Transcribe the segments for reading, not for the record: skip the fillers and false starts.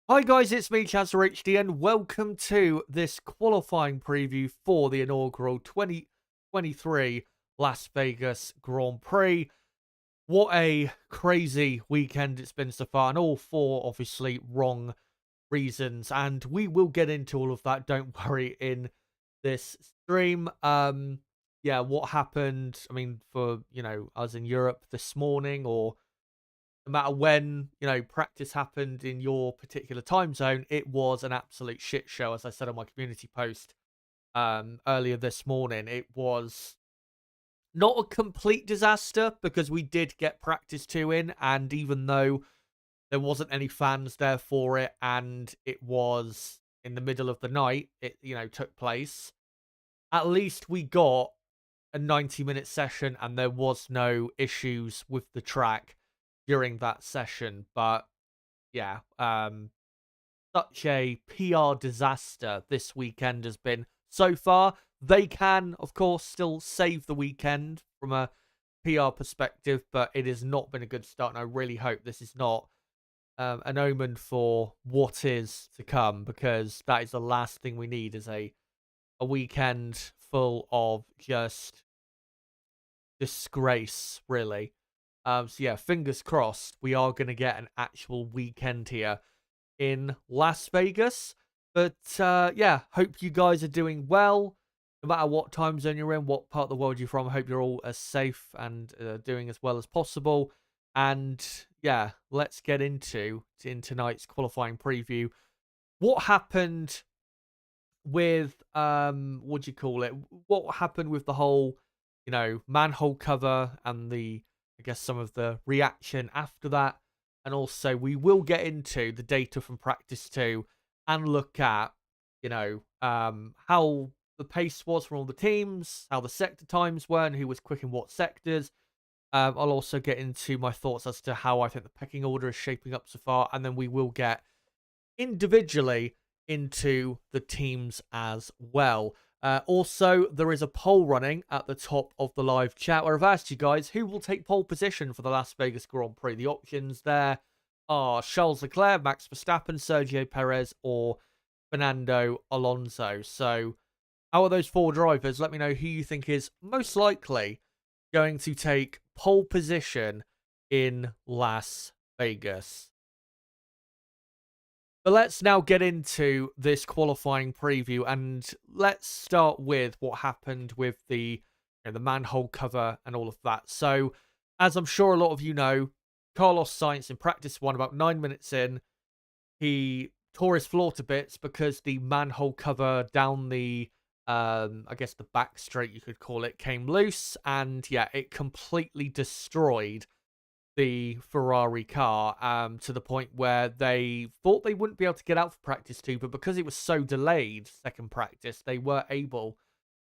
Hi guys, it's me, HD, and welcome to this qualifying preview for the inaugural 2023 Las Vegas Grand Prix. What a crazy weekend it's been so far, and all for obviously wrong reasons. And we will get into all of that, don't worry, in this stream. Yeah, what happened, I mean, for, us in Europe this morning, or no matter when, practice happened in your particular time zone, it was an absolute shit show. As I said on my community post earlier this morning, it was not a complete disaster because we did get practice 2 in, and even though there wasn't any fans there for it and it was in the middle of the night, it, took place, at least we got a 90-minute session and there was no issues with the track during that session. But yeah, such a PR disaster this weekend has been so far. They can, of course, still save the weekend from a PR perspective, but it has not been a good start, and I really hope this is not an omen for what is to come, because that is the last thing we need, is a weekend full of just disgrace, really. So yeah, fingers crossed we are going to get an actual weekend here in Las Vegas. But yeah, hope you guys are doing well, no matter what time zone you're in, what part of the world you're from. I hope you're all as safe and doing as well as possible. And yeah, let's get into in tonight's qualifying preview. What happened with what do you call it? What happened with the whole, manhole cover and the, I guess, some of the reaction after that. And also we will get into the data from practice 2 and look at, how the pace was from all the teams, how the sector times were, and who was quick in what sectors. I'll also get into my thoughts as to how I think the pecking order is shaping up so far, and then we will get individually into the teams as well. Also, there is a poll running at the top of the live chat where I've asked you guys who will take pole position for the Las Vegas Grand Prix. The options there are Charles Leclerc, Max Verstappen, Sergio Perez, or Fernando Alonso. So, out of those 4 drivers, let me know who you think is most likely going to take pole position in Las Vegas. But let's now get into this qualifying preview, and let's start with what happened with the the manhole cover and all of that. So, as I'm sure a lot of you know, Carlos Sainz in practice 1, about 9 minutes in, he tore his floor to bits because the manhole cover down the, I guess the back straight you could call it, came loose, and yeah, it completely destroyed the Ferrari car, to the point where they thought they wouldn't be able to get out for practice 2, but because it was so delayed, second practice, they were able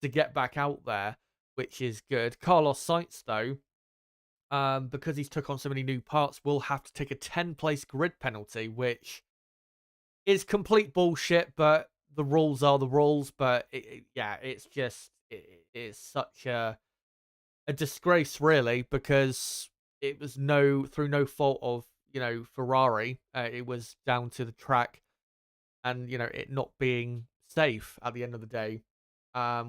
to get back out there, which is good. Carlos Sainz, though, because he's took on so many new parts, will have to take a 10-place grid penalty, which is complete bullshit, but the rules are the rules. But yeah, it's just, it is such a disgrace, really, because it was through no fault of, Ferrari. It was down to the track and, it not being safe at the end of the day,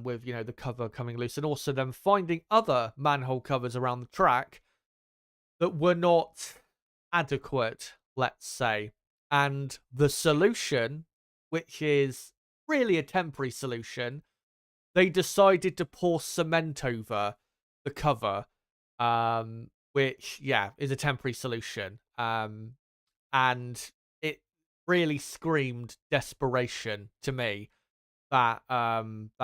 with, the cover coming loose, and also them finding other manhole covers around the track that were not adequate, let's say. And the solution, which is really a temporary solution, they decided to pour cement over the cover, which, yeah, is a temporary solution. And it really screamed desperation to me, that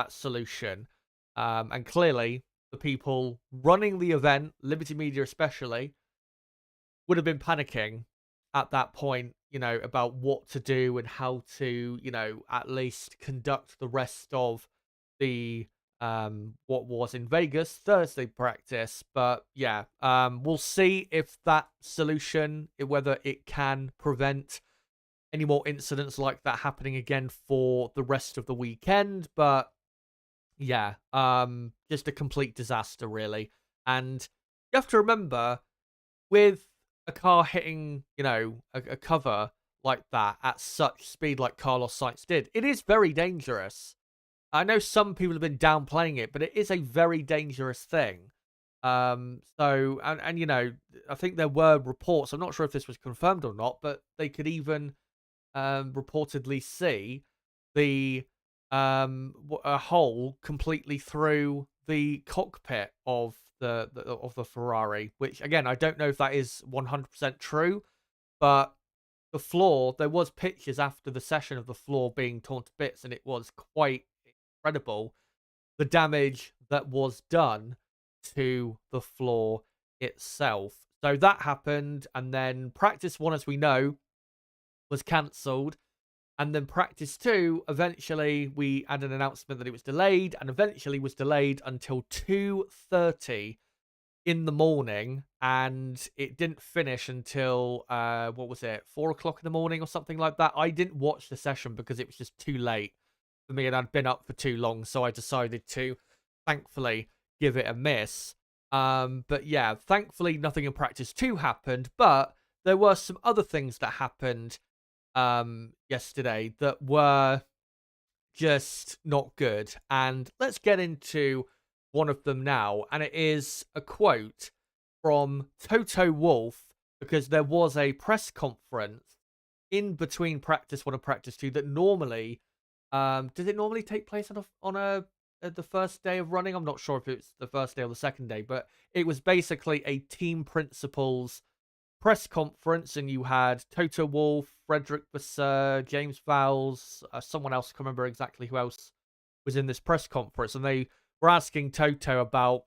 solution. And clearly, the people running the event, Liberty Media especially, would have been panicking at that point, about what to do and how to, at least conduct the rest of the what was in Vegas Thursday practice. But yeah, we'll see if that solution, whether it can prevent any more incidents like that happening again for the rest of the weekend. But yeah, just a complete disaster, really. And you have to remember, with a car hitting, a cover like that at such speed like Carlos Sainz did. It is very dangerous. I know some people have been downplaying it, but it is a very dangerous thing. And you know, I think there were reports, I'm not sure if this was confirmed or not, but they could even reportedly see the a hole completely through the cockpit of the Ferrari, which again, I don't know if that is 100% true, but the floor, there was pictures after the session of the floor being torn to bits, and it was quite incredible the damage that was done to the floor itself. So that happened, and then practice 1, as we know, was cancelled. And then practice 2, eventually we had an announcement that it was delayed, and eventually was delayed until 2:30 in the morning, and it didn't finish until what was it, 4 o'clock in the morning or something like that. I didn't watch the session because it was just too late for me, and I'd been up for too long, so I decided to thankfully give it a miss. But yeah, thankfully nothing in practice 2 happened, but there were some other things that happened yesterday that were just not good, and let's get into one of them now, and it is a quote from Toto Wolff, because there was a press conference in between practice 1 and practice 2 that normally does it normally take place on the first day of running? I'm not sure if it's the first day or the second day, but it was basically a team principals press conference, and you had Toto Wolff, Frederick Vasseur, James Vowles, someone else, I can't remember exactly who else was in this press conference, and they were asking Toto about,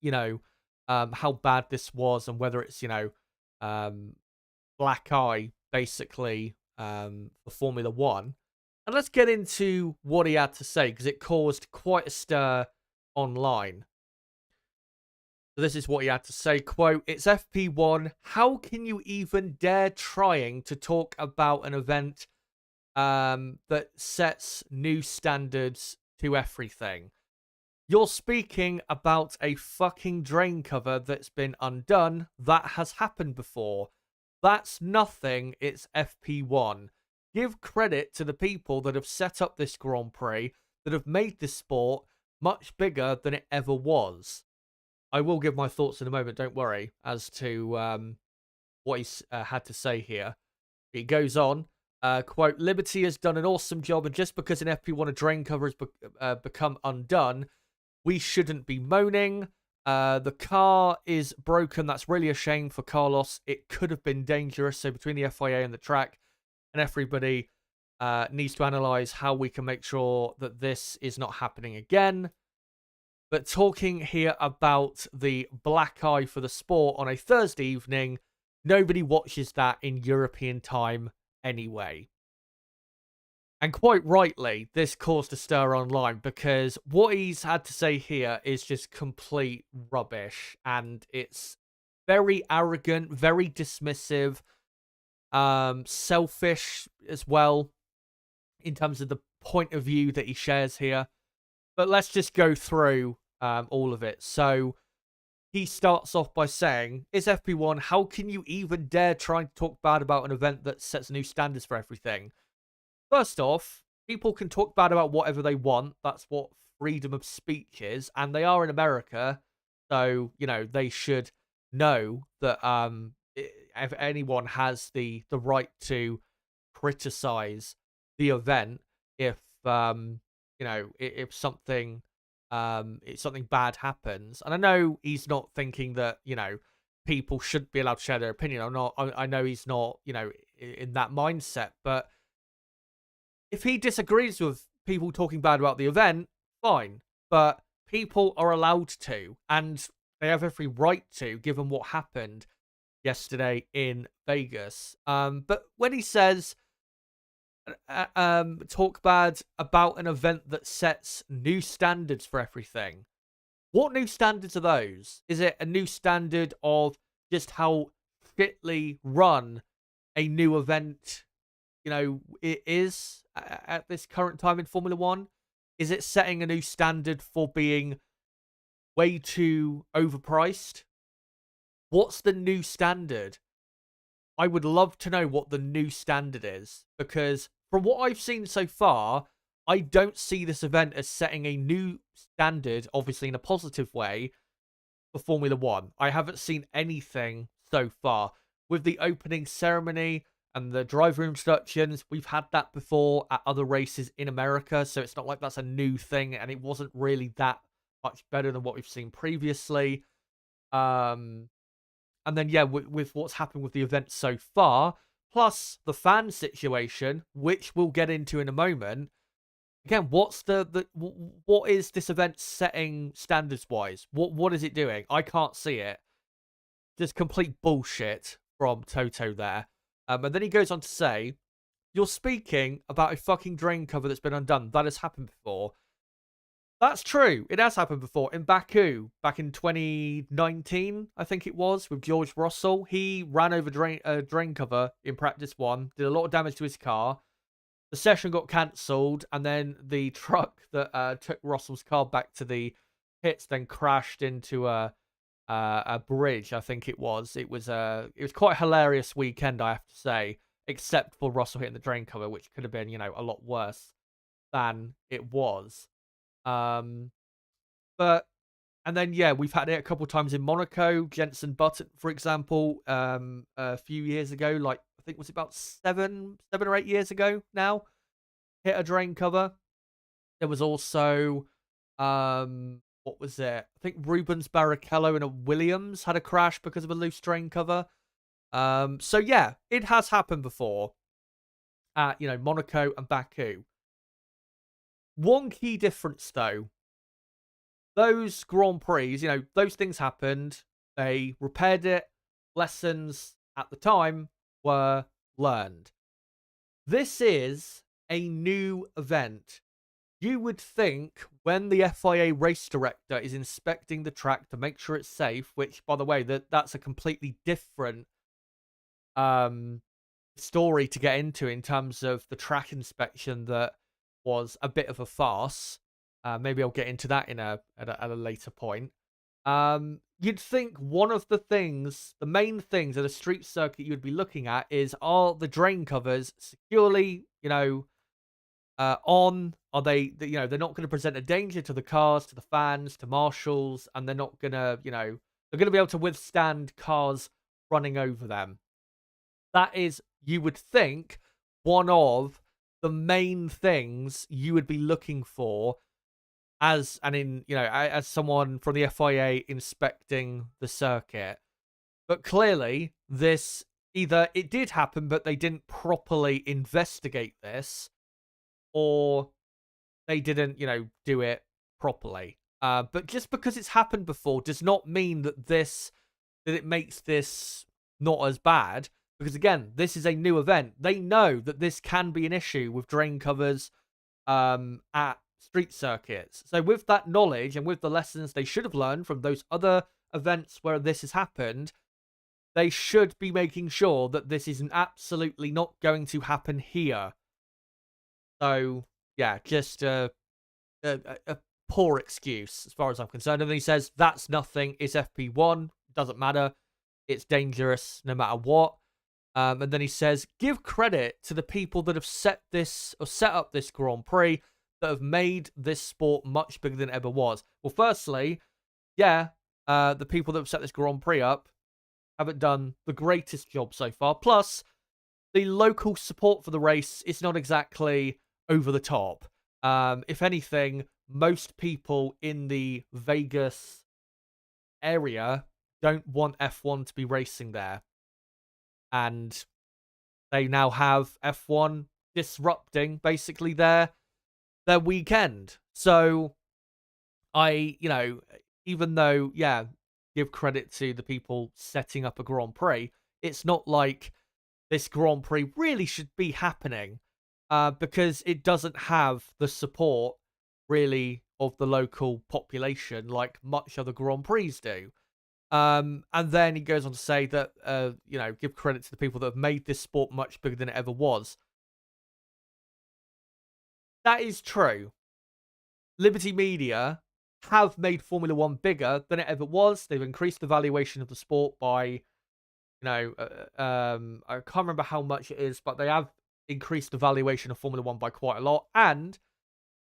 you know, how bad this was, and whether it's, you know, black eye, basically, for Formula 1. And let's get into what he had to say, because it caused quite a stir online. So this is what he had to say, quote, "It's FP1. How can you even dare trying to talk about an event that sets new standards to everything? You're speaking about a fucking drain cover that's been undone. That has happened before. That's nothing. It's FP1. Give credit to the people that have set up this Grand Prix, that have made this sport much bigger than it ever was." I will give my thoughts in a moment, don't worry, as to what he had to say here. He goes on, quote, "Liberty has done an awesome job, and just because an FP1 a drain cover has become undone, we shouldn't be moaning. The car is broken. That's really a shame for Carlos. It could have been dangerous. So between the FIA and the track and everybody needs to analyze how we can make sure that this is not happening again. But talking here about the black eye for the sport on a Thursday evening, nobody watches that in European time anyway." And quite rightly, this caused a stir online, because what he's had to say here is just complete rubbish. And it's very arrogant, very dismissive, selfish as well, in terms of the point of view that he shares here. But let's just go through all of it. So he starts off by saying, "It's FP1. How can you even dare try to talk bad about an event that sets new standards for everything? First off, people can talk bad about whatever they want. That's what freedom of speech is. And they are in America. So, you know, they should know that if anyone has the right to criticize the event if, you know, if something bad happens." And I know he's not thinking that, you know, people shouldn't be allowed to share their opinion. I know he's not, you know, in that mindset. But if he disagrees with people talking bad about the event, fine. But people are allowed to, and they have every right to, given what happened yesterday in Vegas. But when he says, talk bad about an event that sets new standards for everything, what new standards are those? Is it a new standard of just how fitly run a new event, you know, it is at this current time in Formula 1? Is it setting a new standard for being way too overpriced? What's the new standard? I would love to know what the new standard is, because from what I've seen so far, I don't see this event as setting a new standard, obviously in a positive way, for Formula One. I haven't seen anything so far. With the opening ceremony and the driver introductions, we've had that before at other races in America, so it's not like that's a new thing, and it wasn't really that much better than what we've seen previously. And then, yeah, with what's happened with the event so far, plus the fan situation, which we'll get into in a moment. Again, what is this event setting standards wise? What is it doing? I can't see it. Just complete bullshit from Toto there. And then he goes on to say, "You're speaking about a fucking drain cover that's been undone. That has happened before." That's true. It has happened before. In Baku, back in 2019, I think it was, with George Russell. He ran over drain cover in practice one, did a lot of damage to his car. The session got cancelled, and then the truck that took Russell's car back to the pits then crashed into a bridge, I think it was. It was quite a hilarious weekend, I have to say, except for Russell hitting the drain cover, which could have been, a lot worse than it was. But and then, yeah, we've had it a couple of times in Monaco. Jenson Button, for example, a few years ago, like I think it was about seven or 8 years ago now, hit a drain cover. There was also what was it? I think Rubens Barrichello in a Williams had a crash because of a loose drain cover. So yeah, it has happened before at Monaco and Baku. One key difference, though, those Grand Prix, those things happened. They repaired it. Lessons at the time were learned. This is a new event. You would think when the FIA race director is inspecting the track to make sure it's safe, which, by the way, that's a completely different story to get into in terms of the track inspection that was a bit of a farce. Maybe I'll get into that at a later point. You'd think one of the main things at a street circuit you would be looking at is, are the drain covers securely, on? Are they, they're not going to present a danger to the cars, to the fans, to marshals, and they're not going to, they're going to be able to withstand cars running over them. That is, you would think, one of the main things you would be looking for as someone from the FIA inspecting the circuit. But clearly, this either it did happen, but they didn't properly investigate this, or they didn't, do it properly. But just because it's happened before does not mean that it makes this not as bad. Because again, this is a new event. They know that this can be an issue with drain covers at street circuits. So with that knowledge and with the lessons they should have learned from those other events where this has happened, they should be making sure that this is absolutely not going to happen here. So yeah, just a poor excuse as far as I'm concerned. And then he says, that's nothing. It's FP1. Doesn't matter. It's dangerous no matter what. And then he says, give credit to the people that have set up this Grand Prix, that have made this sport much bigger than it ever was. Well, firstly, yeah, the people that have set this Grand Prix up haven't done the greatest job so far. Plus, the local support for the race is not exactly over the top. If anything, most people in the Vegas area don't want F1 to be racing there. And they now have F1 disrupting basically their weekend. So even though, yeah, give credit to the people setting up a Grand Prix, it's not like this Grand Prix really should be happening, because it doesn't have the support really of the local population like much other Grand Prix do. And then he goes on to say that, give credit to the people that have made this sport much bigger than it ever was. That is true. Liberty Media have made Formula One bigger than it ever was. They've increased the valuation of the sport by I can't remember how much it is, but they have increased the valuation of Formula One by quite a lot, and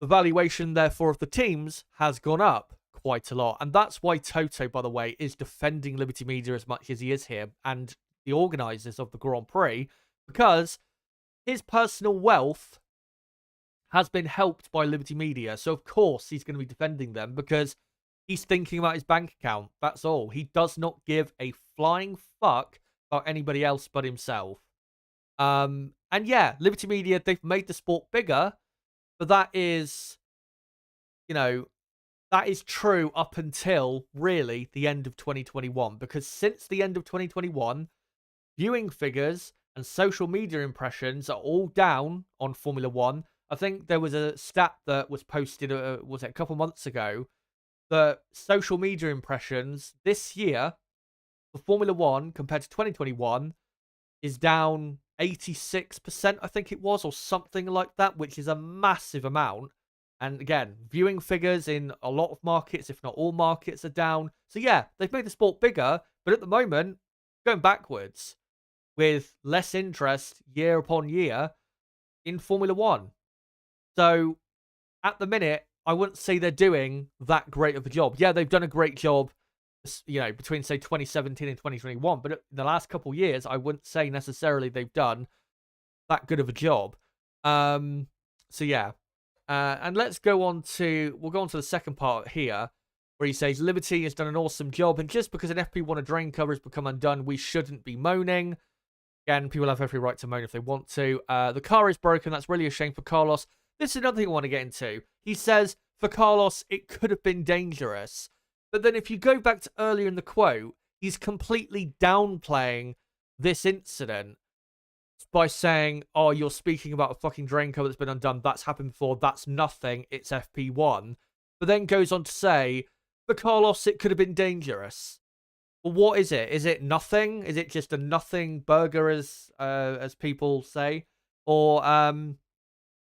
the valuation, therefore, of the teams has gone up quite a lot. And that's why Toto, by the way, is defending Liberty Media as much as he is here and the organisers of the Grand Prix, because his personal wealth has been helped by Liberty Media. So, of course, he's going to be defending them because he's thinking about his bank account. That's all. He does not give a flying fuck about anybody else but himself. And yeah, Liberty Media, they've made the sport bigger, but that is, that is true up until really the end of 2021. Because since the end of 2021, viewing figures and social media impressions are all down on Formula One. I think there was a stat that was posted, was it a couple months ago, that social media impressions this year for Formula One compared to 2021 is down 86%, I think it was, or something like that, which is a massive amount. And again, viewing figures in a lot of markets, if not all markets, are down. So yeah, they've made the sport bigger, but at the moment, going backwards with less interest year upon year in Formula One. So at the minute, I wouldn't say they're doing that great of a job. Yeah, they've done a great job, between, say, 2017 and 2021. But in the last couple of years, I wouldn't say necessarily they've done that good of a job. So, yeah. And we'll go on to the second part here, where he says, Liberty has done an awesome job, and just because an FP1 drain cover has become undone, we shouldn't be moaning. Again, people have every right to moan if they want to. The car is broken. That's really a shame for Carlos. This is another thing I want to get into. He says, for Carlos, it could have been dangerous. But then if you go back to earlier in the quote, he's completely downplaying this incident by saying, oh, you're speaking about a fucking drain cover that's been undone. That's happened before. That's nothing. It's FP1. But then goes on to say, for Carlos, it could have been dangerous. Well, what is it? Is it nothing? Is it just a nothing burger, as people say? Or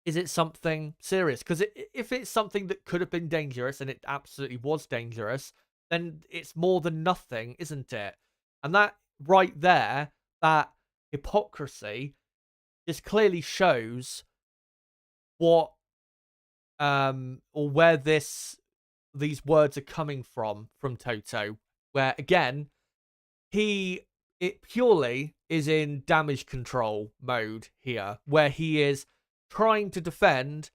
is it something serious? Because if it's something that could have been dangerous, and it absolutely was dangerous, then it's more than nothing, isn't it? And that right there, that hypocrisy, just clearly shows what or where these words are coming from Toto. Where again, it purely is in damage control mode here, where he is trying to defend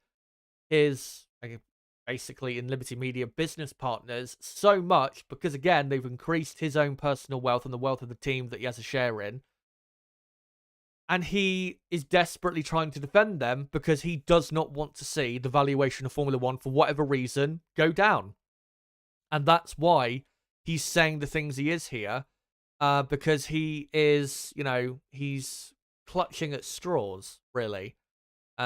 his, basically in Liberty Media, business partners so much because, again, they've increased his own personal wealth and the wealth of the team that he has a share in. And he is desperately trying to defend them because he does not want to see the valuation of Formula One, for whatever reason, go down. And that's why he's saying the things he is here, because he is, he's clutching at straws, really.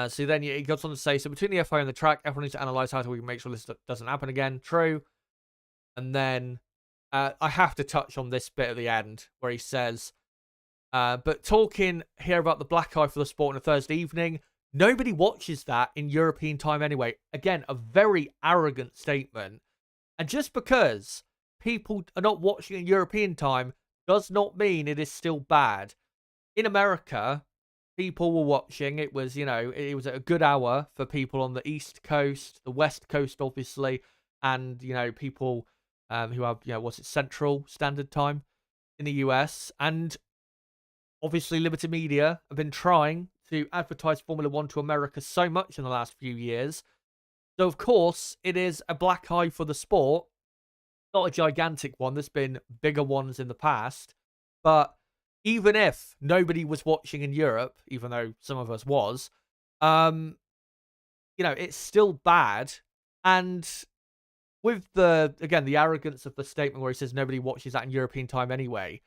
So then he goes on to say, so between the FIA and the track, everyone needs to analyse how we can make sure this doesn't happen again. True. And then I have to touch on this bit at the end where he says, but talking here about the black eye for the sport on a Thursday evening, nobody watches that in European time anyway. Again, a very arrogant statement. And just because people are not watching in European time does not mean it is still bad. In America, people were watching. It was, it was a good hour for people on the East Coast, the West Coast, obviously, and, people who have, Central Standard Time in the US. And obviously, Liberty Media have been trying to advertise Formula One to America so much in the last few years. So, of course, it is a black eye for the sport. Not a gigantic one. There's been bigger ones in the past. But even if nobody was watching in Europe, even though some of us was, it's still bad. And with the arrogance of the statement where he says nobody watches that in European time anyway,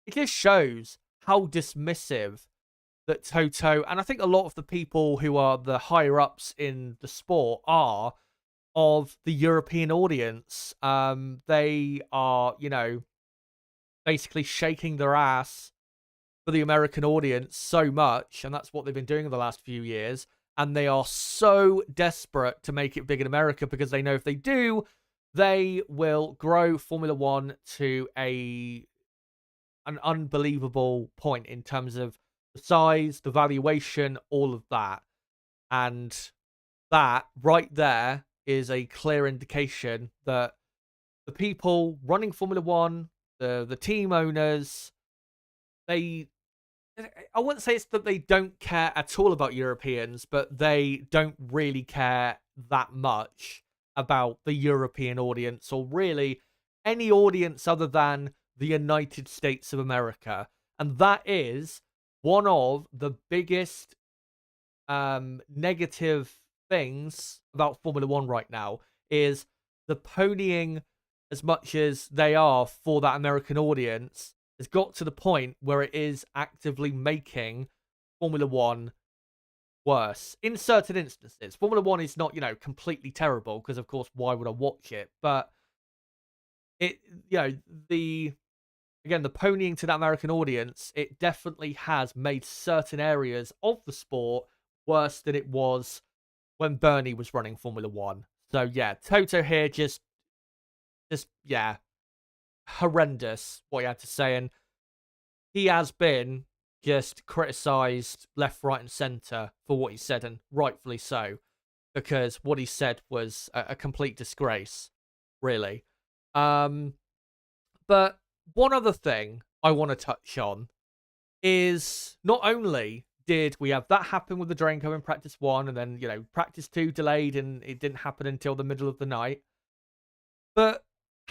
it just shows how dismissive that Toto, and I think a lot of the people who are the higher ups in the sport are, of the European audience. They are, basically shaking their ass for the American audience so much, and that's what they've been doing in the last few years, and they are so desperate to make it big in America because they know if they do, they will grow Formula One to a an unbelievable point in terms of the size, the valuation, all of that. And that right there is a clear indication that the people running Formula One, the team owners, they I wouldn't say it's that they don't care at all about Europeans, but they don't really care that much about the European audience, or really any audience other than the United States of America. And that is one of the biggest negative things about Formula One right now, is the ponying as much as they are for that American audience has got to the point where it is actively making Formula One worse in certain instances. Formula One is not, completely terrible, because of course, why would I watch it? But it, the ponying to that American audience, it definitely has made certain areas of the sport worse than it was when Bernie was running Formula One. So yeah, Toto here just yeah, horrendous what he had to say, and he has been just criticised left, right, and centre for what he said, and rightfully so, because what he said was a complete disgrace, really. But one other thing I want to touch on is, not only did we have that happen with the Draco in practice 1, and then, practice 2 delayed and it didn't happen until the middle of the night, but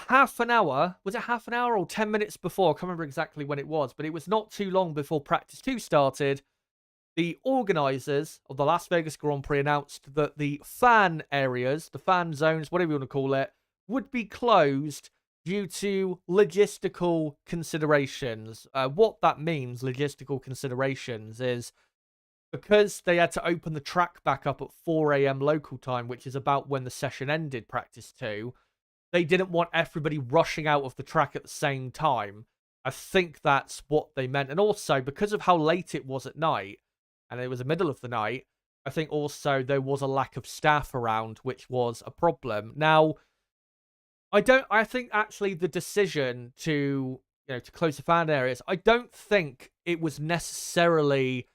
half an hour, was it half an hour or 10 minutes before? I can't remember exactly when it was, but it was not too long before practice 2 started. The organisers of the Las Vegas Grand Prix announced that the fan areas, the fan zones, whatever you want to call it, would be closed due to logistical considerations. What that means, logistical considerations, is because they had to open the track back up at 4 a.m. local time, which is about when the session ended, practice 2, they didn't want everybody rushing out of the track at the same time. I think that's what they meant. And also, because of how late it was at night, and it was the middle of the night, I think also there was a lack of staff around, which was a problem. Now, I think actually the decision to close the fan areas, I don't think it was necessarily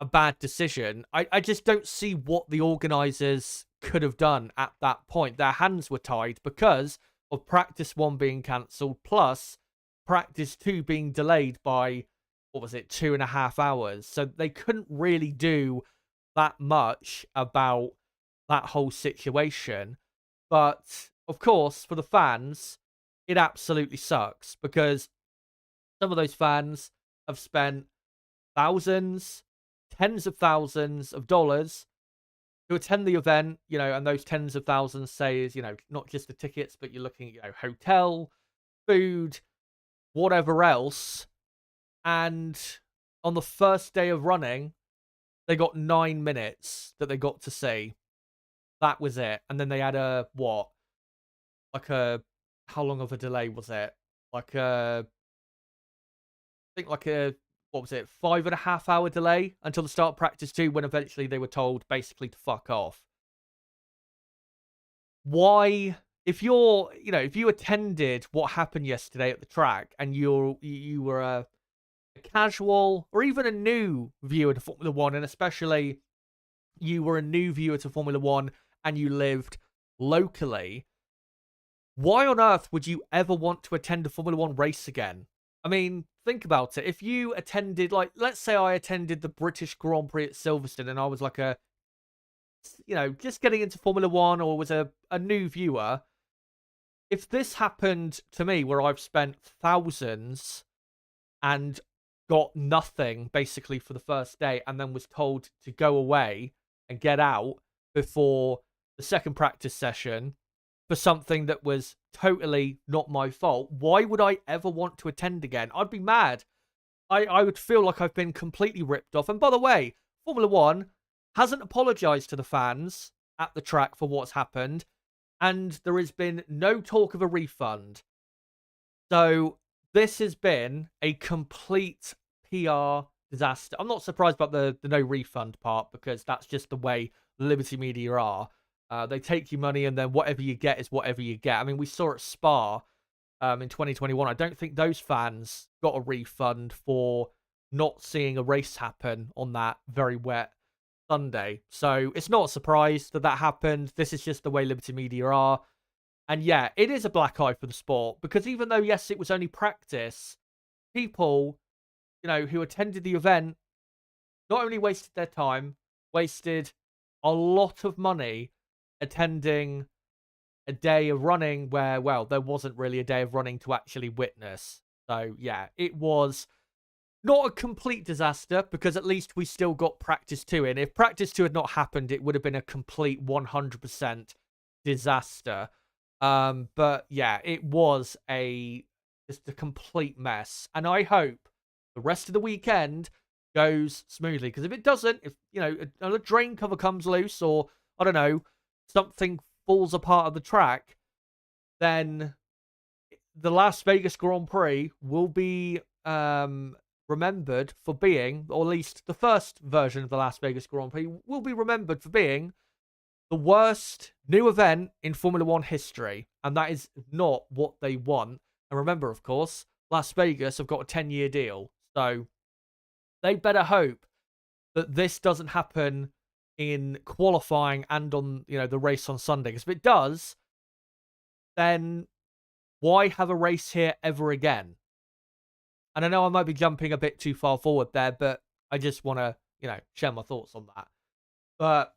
a bad decision. I just don't see what the organisers could have done at that point. Their hands were tied because of practice 1 being cancelled, plus practice 2 being delayed by, 2.5 hours. So they couldn't really do that much about that whole situation. But of course, for the fans, it absolutely sucks, because some of those fans have spent thousands, tens of thousands of dollars to attend the event, and those tens of thousands, say, is, not just the tickets, but you're looking at, hotel, food, whatever else. And on the first day of running, they got 9 minutes that they got to see. That was it. And then they had how long of a delay was it? I think what was it, 5.5 hour delay until the start of practice 2, when eventually they were told basically to fuck off. Why, if you attended what happened yesterday at the track, and you were a casual or even a new viewer to Formula One, and especially you were a new viewer to Formula One and you lived locally, why on earth would you ever want to attend a Formula One race again? I mean, think about it. If you attended, let's say I attended the British Grand Prix at Silverstone, and I was just getting into Formula One, or was a new viewer. If this happened to me, where I've spent thousands and got nothing basically for the first day, and then was told to go away and get out before the second practice session for something that was totally not my fault, why would I ever want to attend again? I'd be mad. I would feel like I've been completely ripped off. And by the way, Formula One hasn't apologised to the fans at the track for what's happened, and there has been no talk of a refund. So this has been a complete PR disaster. I'm not surprised about the no refund part, because that's just the way Liberty Media are. They take your money, and then whatever you get is whatever you get. I mean, we saw at Spa, in 2021. I don't think those fans got a refund for not seeing a race happen on that very wet Sunday. So it's not a surprise that that happened. This is just the way Liberty Media are. And yeah, it is a black eye for the sport, because even though, yes, it was only practice, people, who attended the event not only wasted their time, wasted a lot of money attending a day of running where, well, there wasn't really a day of running to actually witness. So yeah, it was not a complete disaster, because at least we still got practice 2 in. If practice 2 had not happened, it would have been a complete 100% disaster. But yeah, it was just a complete mess. And I hope the rest of the weekend goes smoothly, because if it doesn't, if a drain cover comes loose, or I don't know, something falls apart of the track, then the Las Vegas Grand Prix will be remembered for being, or at least the first version of the Las Vegas Grand Prix will be remembered for being the worst new event in Formula One history. And that is not what they want. And remember, of course, Las Vegas have got a 10-year deal. So they better hope that this doesn't happen in qualifying and on, the race on Sunday. Because if it does, then why have a race here ever again? And I know I might be jumping a bit too far forward there, but I just want to, share my thoughts on that. But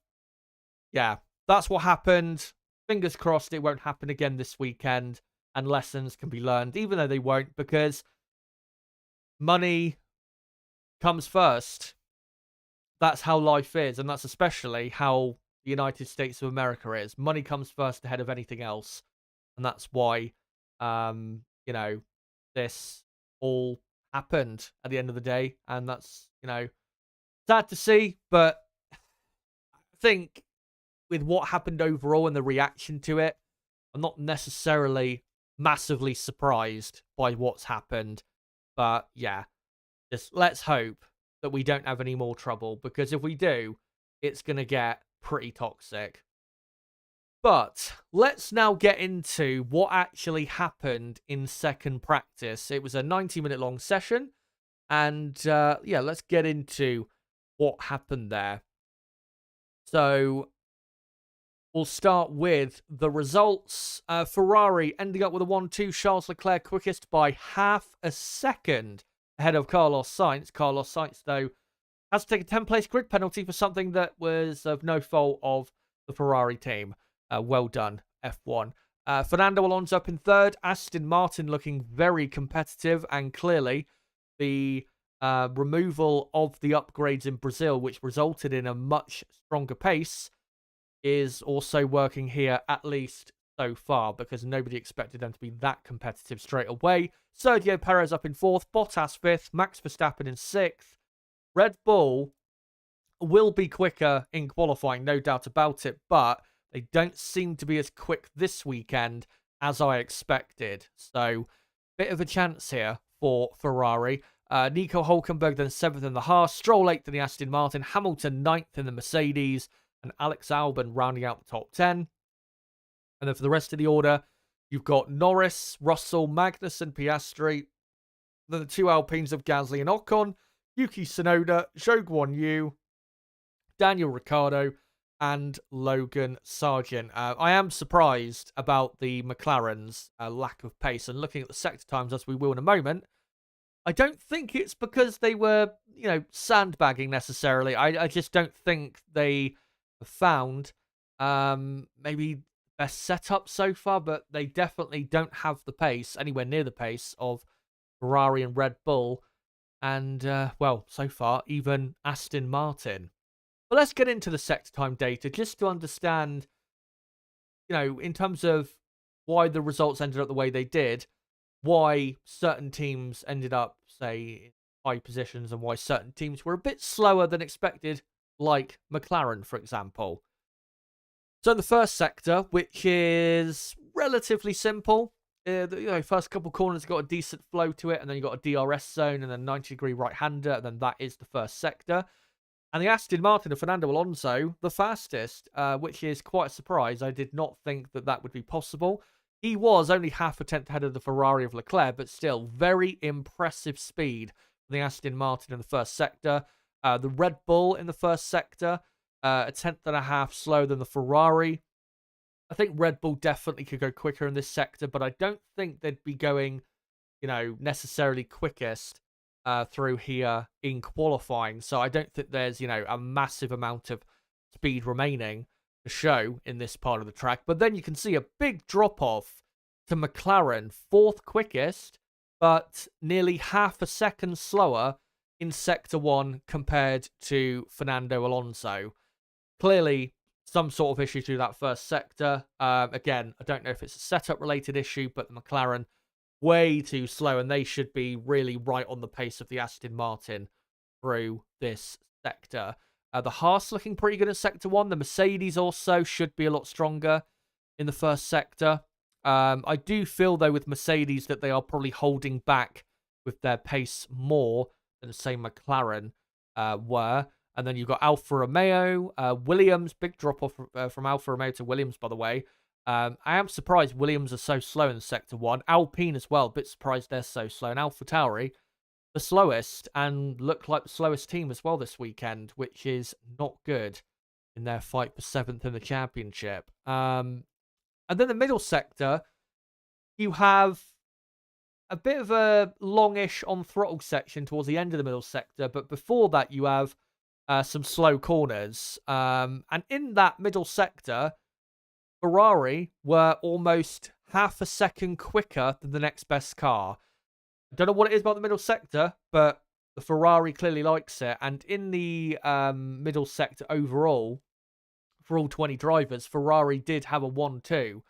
yeah, that's what happened. Fingers crossed it won't happen again this weekend, and lessons can be learned, even though they won't, because money comes first. That's how life is, and that's especially how the United States of America is. Money comes first ahead of anything else, and that's why, this all happened at the end of the day, and that's, sad to see, but I think with what happened overall and the reaction to it, I'm not necessarily massively surprised by what's happened. But yeah, just let's hope that we don't have any more trouble, because if we do, it's going to get pretty toxic. But let's now get into what actually happened in second practice. It was a 90-minute long session, and yeah, let's get into what happened there. So we'll start with the results. Ferrari ending up with a 1-2. Charles Leclerc quickest by half a second ahead of Carlos Sainz. Carlos Sainz, though, has to take a 10-place grid penalty for something that was of no fault of the Ferrari team. Well done, F1. Fernando Alonso up in third. Aston Martin looking very competitive, and clearly the removal of the upgrades in Brazil, which resulted in a much stronger pace, is also working here, at least so far, because nobody expected them to be that competitive straight away. Sergio Perez up in fourth, Bottas fifth, Max Verstappen in sixth. Red Bull will be quicker in qualifying, no doubt about it, but they don't seem to be as quick this weekend as I expected. So, bit of a chance here for Ferrari. Nico Hülkenberg then 7th in the Haas, Stroll 8th in the Aston Martin, Hamilton 9th in the Mercedes, and Alex Albon rounding out the top 10. And then for the rest of the order, you've got Norris, Russell, Magnussen, Piastri, then the two Alpines of Gasly and Ocon, Yuki Tsunoda, Zhou Guanyu, Daniel Ricciardo, and Logan Sargent. I am surprised about the McLaren's lack of pace, and looking at the sector times, as we will in a moment, I don't think it's because they were, sandbagging necessarily. I just don't think they have found maybe best setup so far, but they definitely don't have the pace, anywhere near the pace of Ferrari and Red Bull, and, well, so far, even Aston Martin. But let's get into the sector time data just to understand, in terms of why the results ended up the way they did, why certain teams ended up, say, in high positions, and why certain teams were a bit slower than expected, like McLaren, for example. So the first sector, which is relatively simple, first couple corners got a decent flow to it, and then you got a DRS zone, and then 90-degree right-hander, and then that is the first sector. And the Aston Martin of Fernando Alonso, the fastest, which is quite a surprise. I did not think that that would be possible. He was only half a tenth ahead of the Ferrari of Leclerc, but still very impressive speed from the Aston Martin in the first sector. The Red Bull in the first sector, a tenth and a half slower than the Ferrari. I think Red Bull definitely could go quicker in this sector, but I don't think they'd be going, necessarily quickest through here in qualifying. So I don't think there's, a massive amount of speed remaining to show in this part of the track. But then you can see a big drop off to McLaren, fourth quickest, but nearly half a second slower in sector 1 compared to Fernando Alonso. Clearly some sort of issue through that first sector. Again, I don't know if it's a setup related issue, but the McLaren way too slow, and they should be really right on the pace of the Aston Martin through this sector. The Haas looking pretty good in sector 1. The Mercedes also should be a lot stronger in the first sector. I do feel, though, with Mercedes that they are probably holding back with their pace more than, say, McLaren were. And then you've got Alfa Romeo, Williams, big drop-off from Alfa Romeo to Williams, by the way. I am surprised Williams are so slow in sector 1. Alpine as well, a bit surprised they're so slow. And AlphaTauri, the slowest, and look like the slowest team as well this weekend, which is not good in their fight for 7th in the championship. And then the middle sector, you have a bit of a longish on throttle section towards the end of the middle sector, but before that you have some slow corners. And in that middle sector, Ferrari were almost half a second quicker than the next best car. I don't know what it is about the middle sector, but the Ferrari clearly likes it. And in the middle sector overall, for all 20 drivers, Ferrari did have a 1-2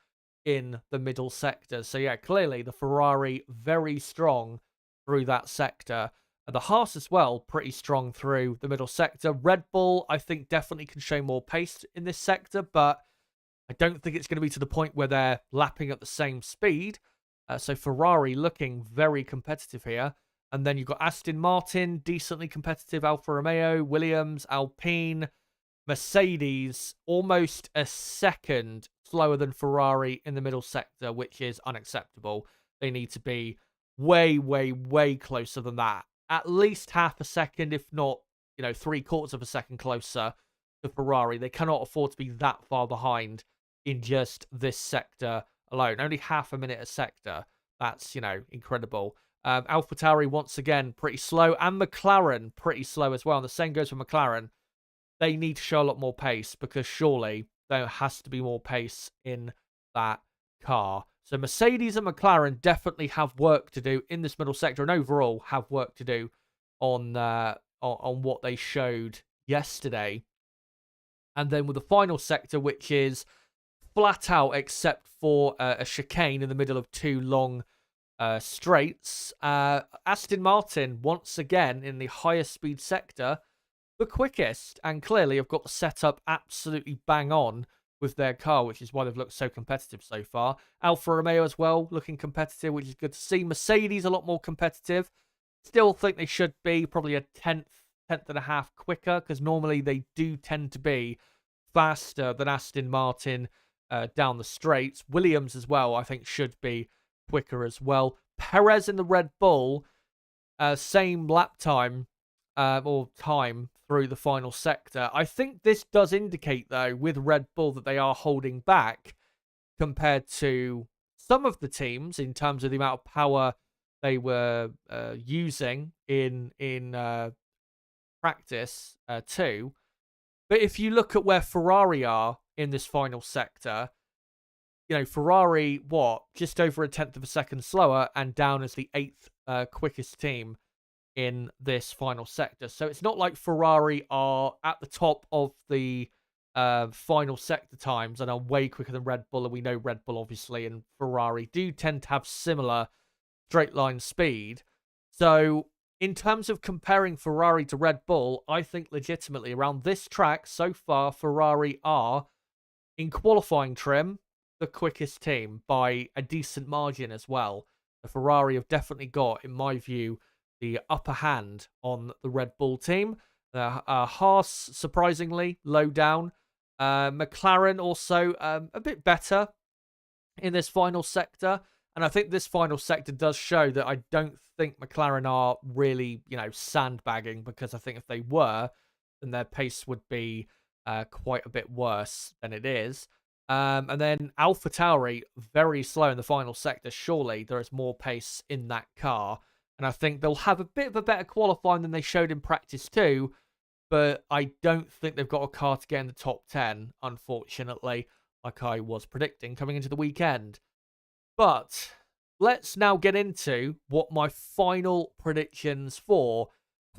in the middle sector. So yeah, clearly the Ferrari very strong through that sector. The Haas as well, pretty strong through the middle sector. Red Bull, I think, definitely can show more pace in this sector, but I don't think it's going to be to the point where they're lapping at the same speed. So Ferrari looking very competitive here. And then you've got Aston Martin, decently competitive, Alfa Romeo, Williams, Alpine, Mercedes, almost a second slower than Ferrari in the middle sector, which is unacceptable. They need to be way, way, way closer than that. At least half a second, if not, 3/4 of a second closer to Ferrari. They cannot afford to be that far behind in just this sector alone. Only half a minute a sector. That's, incredible. AlphaTauri, once again, pretty slow. And McLaren, pretty slow as well. And the same goes for McLaren. They need to show a lot more pace because surely there has to be more pace in that car. So Mercedes and McLaren definitely have work to do in this middle sector, and overall have work to do on what they showed yesterday. And then with the final sector, which is flat out except for a chicane in the middle of two long straights, Aston Martin once again in the highest speed sector, the quickest, and clearly have got the setup absolutely bang on with their car, which is why they've looked so competitive so far. Alfa Romeo as well, looking competitive, which is good to see. Mercedes a lot more competitive. Still think they should be probably a tenth and a half quicker, because normally they do tend to be faster than Aston Martin down the straights. Williams as well, I think, should be quicker as well. Perez in the Red Bull, same lap time or time through the final sector. I think this does indicate, though, with Red Bull that they are holding back compared to some of the teams in terms of the amount of power they were using in practice too. But if you look at where Ferrari are in this final sector, Ferrari, just over a tenth of a second slower and down as the 8th quickest team in this final sector. So it's not like Ferrari are at the top of the final sector times and are way quicker than Red Bull. And we know Red Bull, obviously, and Ferrari do tend to have similar straight line speed. So in terms of comparing Ferrari to Red Bull, I think legitimately around this track so far, Ferrari are, in qualifying trim, the quickest team by a decent margin as well. The Ferrari have definitely got, in my view, the upper hand on the Red Bull team. Haas, surprisingly, low down. McLaren also a bit better. in this final sector. And I think this final sector does show that I don't think McLaren are really, sandbagging, because I think if they were, then their pace would be quite a bit worse than it is. And then AlphaTauri, very slow in the final sector. Surely there is more pace in that car. And I think they'll have a bit of a better qualifying than they showed in practice too. But I don't think they've got a car to get in the top 10, unfortunately, like I was predicting coming into the weekend. But let's now get into what my final predictions for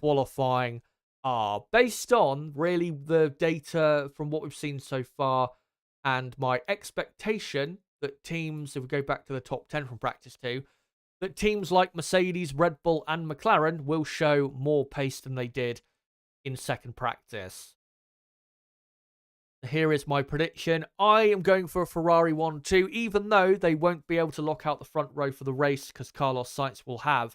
qualifying are, based on really the data from what we've seen so far and my expectation that teams, if we go back to the top 10 from practice 2, that teams like Mercedes, Red Bull and McLaren will show more pace than they did in second practice. Here is my prediction. I am going for a Ferrari 1-2, even though they won't be able to lock out the front row for the race because Carlos Sainz will have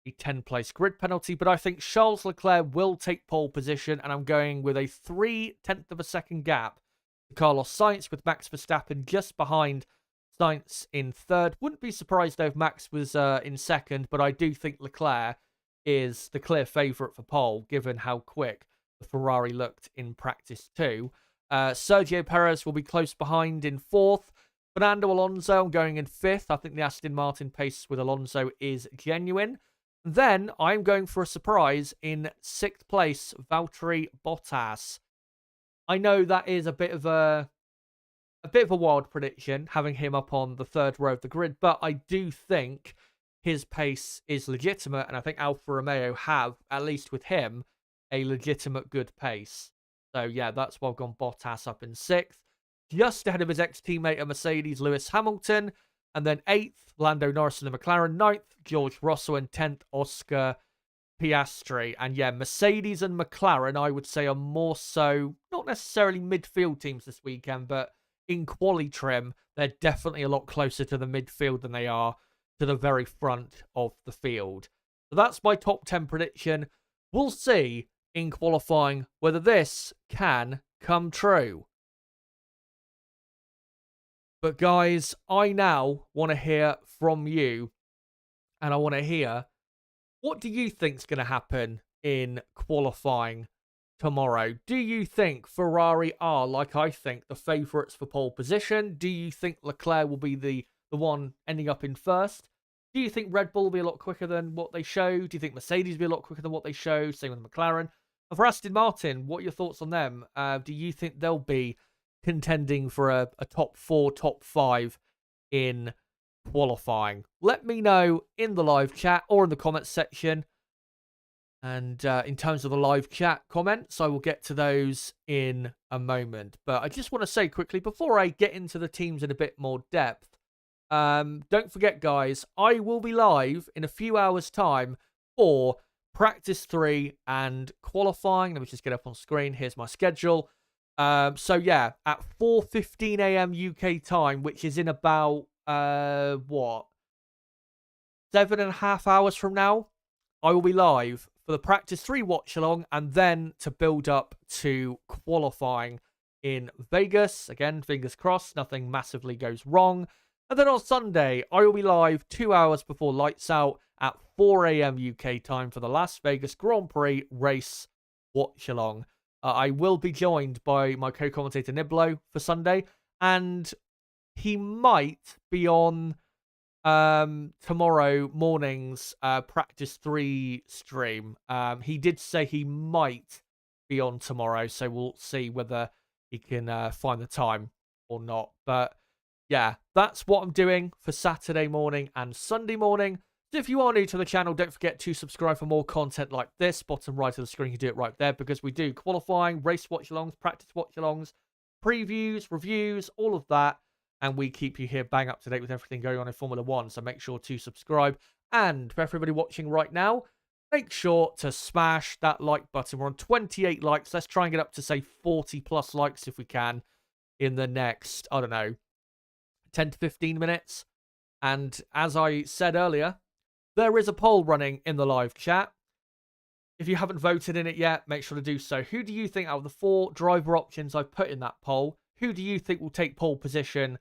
a 10-place grid penalty. But I think Charles Leclerc will take pole position, and I'm going with a 0.3 of a second gap to Carlos Sainz, with Max Verstappen just behind Sainz in third. Wouldn't be surprised though if Max was in second, but I do think Leclerc is the clear favourite for pole, given how quick the Ferrari looked in practice 2. Sergio Perez will be close behind in fourth. Fernando Alonso, I'm going in fifth. I think the Aston Martin pace with Alonso is genuine. Then I'm going for a surprise in sixth place, Valtteri Bottas. I know that is a bit of a wild prediction, having him up on the third row of the grid, but I do think his pace is legitimate, and I think Alfa Romeo have, at least with him, a legitimate good pace. So yeah, that's why I've gone Bottas up in sixth, just ahead of his ex-teammate at Mercedes, Lewis Hamilton. And then eighth, Lando Norris in the McLaren. Ninth, George Russell. And 10th, Oscar Piastri. And yeah, Mercedes and McLaren, I would say, are more so, not necessarily midfield teams this weekend, but in quali trim, they're definitely a lot closer to the midfield than they are to the very front of the field. So that's my top 10 prediction. We'll see in qualifying whether this can come true. But guys, I now want to hear from you, and I want to hear, what do you think's going to happen in qualifying tomorrow? Do you think Ferrari are, like I think, the favourites for pole position? Do you think Leclerc will be the one ending up in first? Do you think Red Bull will be a lot quicker than what they showed? Do you think Mercedes will be a lot quicker than what they showed? Same with McLaren. And for Aston Martin, what are your thoughts on them? Do you think they'll be contending for a top 4, top 5 in qualifying? Let me know in the live chat or in the comments section. And in terms of the live chat comments, I will get to those in a moment. But I just want to say quickly, before I get into the teams in a bit more depth, don't forget, guys, I will be live in a few hours' time for practice 3 and qualifying. Let me just get up on screen. Here's my schedule. So yeah, at 4:15 a.m. UK time, which is in about 7.5 hours from now, I will be live for the practice 3 watch along, and then to build up to qualifying in Vegas. Again, fingers crossed, nothing massively goes wrong. And then on Sunday, I will be live 2 hours before lights out at 4 a.m. UK time for the Las Vegas Grand Prix race watch along. I will be joined by my co-commentator Niblo for Sunday, and he might be on tomorrow morning's practice 3 stream. He did say he might be on tomorrow, so we'll see whether he can find the time or not. But yeah, that's what I'm doing for Saturday morning and Sunday morning. So if you are new to the channel, don't forget to subscribe for more content like this. Bottom right of the screen, you can do it right there, because we do qualifying, race watch-alongs, practice watch-alongs, previews, reviews, all of that. And we keep you here bang up to date with everything going on in Formula 1. So make sure to subscribe. And for everybody watching right now, make sure to smash that like button. We're on 28 likes. Let's try and get up to, say, 40 plus likes if we can in the next, I don't know, 10 to 15 minutes. And as I said earlier, there is a poll running in the live chat. If you haven't voted in it yet, make sure to do so. Who do you think, out of the 4 driver options I've put in that poll, who do you think will take pole position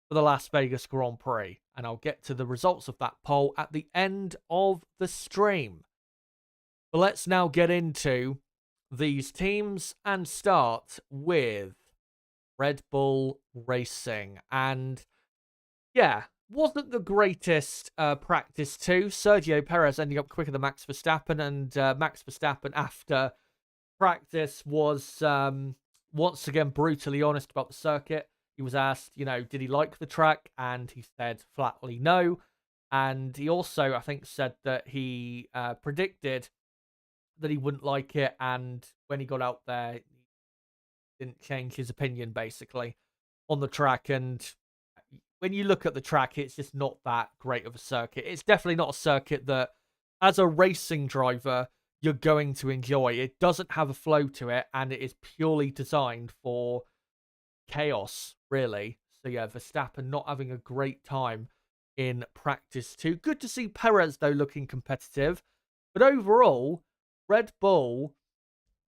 for the Las Vegas Grand Prix. And I'll get to the results of that poll at the end of the stream. But let's now get into these teams and start with Red Bull Racing. And yeah, wasn't the greatest practice too. Sergio Perez ending up quicker than Max Verstappen, and Max Verstappen after practice was once again brutally honest about the circuit. He was asked, did he like the track? And he said flatly no. And he also, I think, said that he predicted that he wouldn't like it. And when he got out there, he didn't change his opinion, basically, on the track. And when you look at the track, it's just not that great of a circuit. It's definitely not a circuit that, as a racing driver, you're going to enjoy. It doesn't have a flow to it, and it is purely designed for chaos, really. So yeah, Verstappen not having a great time in practice too. Good to see Perez, though, looking competitive. But overall, Red Bull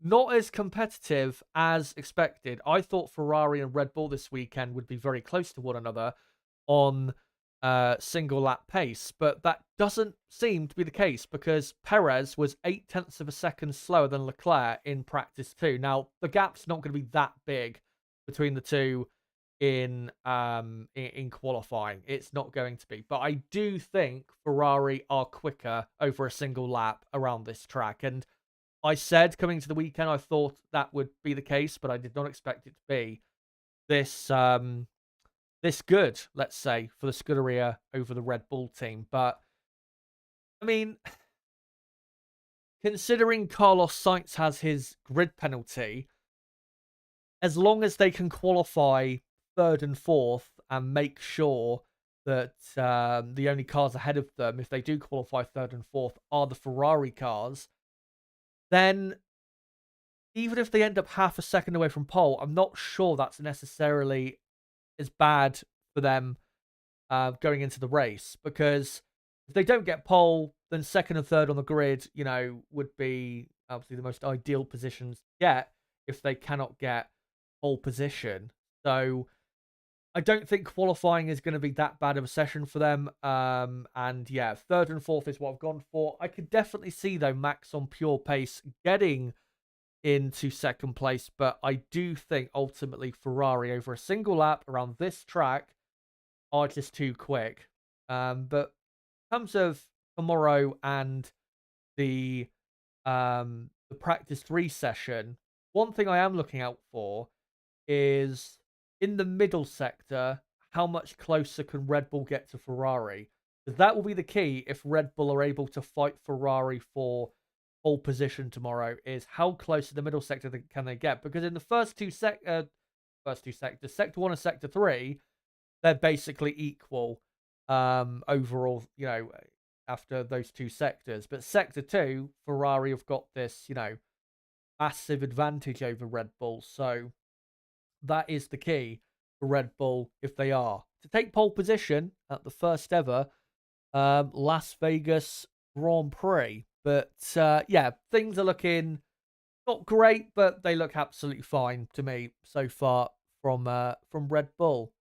not as competitive as expected. I thought Ferrari and Red Bull this weekend would be very close to one another on single lap pace, but that doesn't seem to be the case because Perez was 0.8 of a second slower than Leclerc in practice too. Now, the gap's not going to be that big between the two in qualifying. It's not going to be, but I do think Ferrari are quicker over a single lap around this track. And I said coming to the weekend I thought that would be the case, but I did not expect it to be this this good, let's say, for the Scuderia over the Red Bull team. But I mean, considering Carlos Sainz has his grid penalty, as long as they can qualify third and fourth and make sure that the only cars ahead of them, if they do qualify third and fourth, are the Ferrari cars, then even if they end up half a second away from pole, I'm not sure that's necessarily as bad for them going into the race, because if they don't get pole, then second and third on the grid, would be obviously the most ideal positions to get if they cannot get pole position. So I don't think qualifying is going to be that bad of a session for them. And yeah, third and fourth is what I've gone for. I could definitely see, though, Max on pure pace getting into second place, but I do think ultimately Ferrari over a single lap around this track are just too quick. But in terms of tomorrow and the practice 3 session, one thing I am looking out for is in the middle sector, how much closer can Red Bull get to Ferrari? Because that will be the key if Red Bull are able to fight Ferrari for pole position tomorrow, is how close to the middle sector can they get? Because in the first two sectors, sector 1 and sector 3, they're basically equal overall, after those two sectors. But sector 2, Ferrari have got this, massive advantage over Red Bull. So that is the key for Red Bull if they are to take pole position at the first ever Las Vegas Grand Prix. But yeah, things are looking not great, but they look absolutely fine to me so far from Red Bull.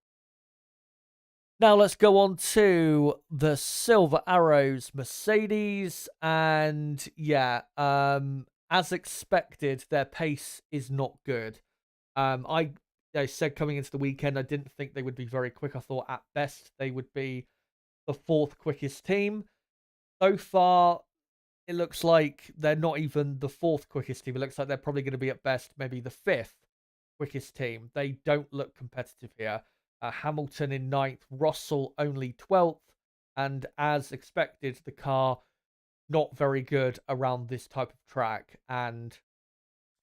Now let's go on to the Silver Arrows Mercedes, and yeah, as expected, their pace is not good. I said coming into the weekend, I didn't think they would be very quick. I thought at best they would be the 4th quickest team. So far, it looks like they're not even the 4th quickest team. It looks like they're probably going to be at best maybe the 5th quickest team. They don't look competitive here. Hamilton in 9th, Russell only 12th, and as expected, the car not very good around this type of track, and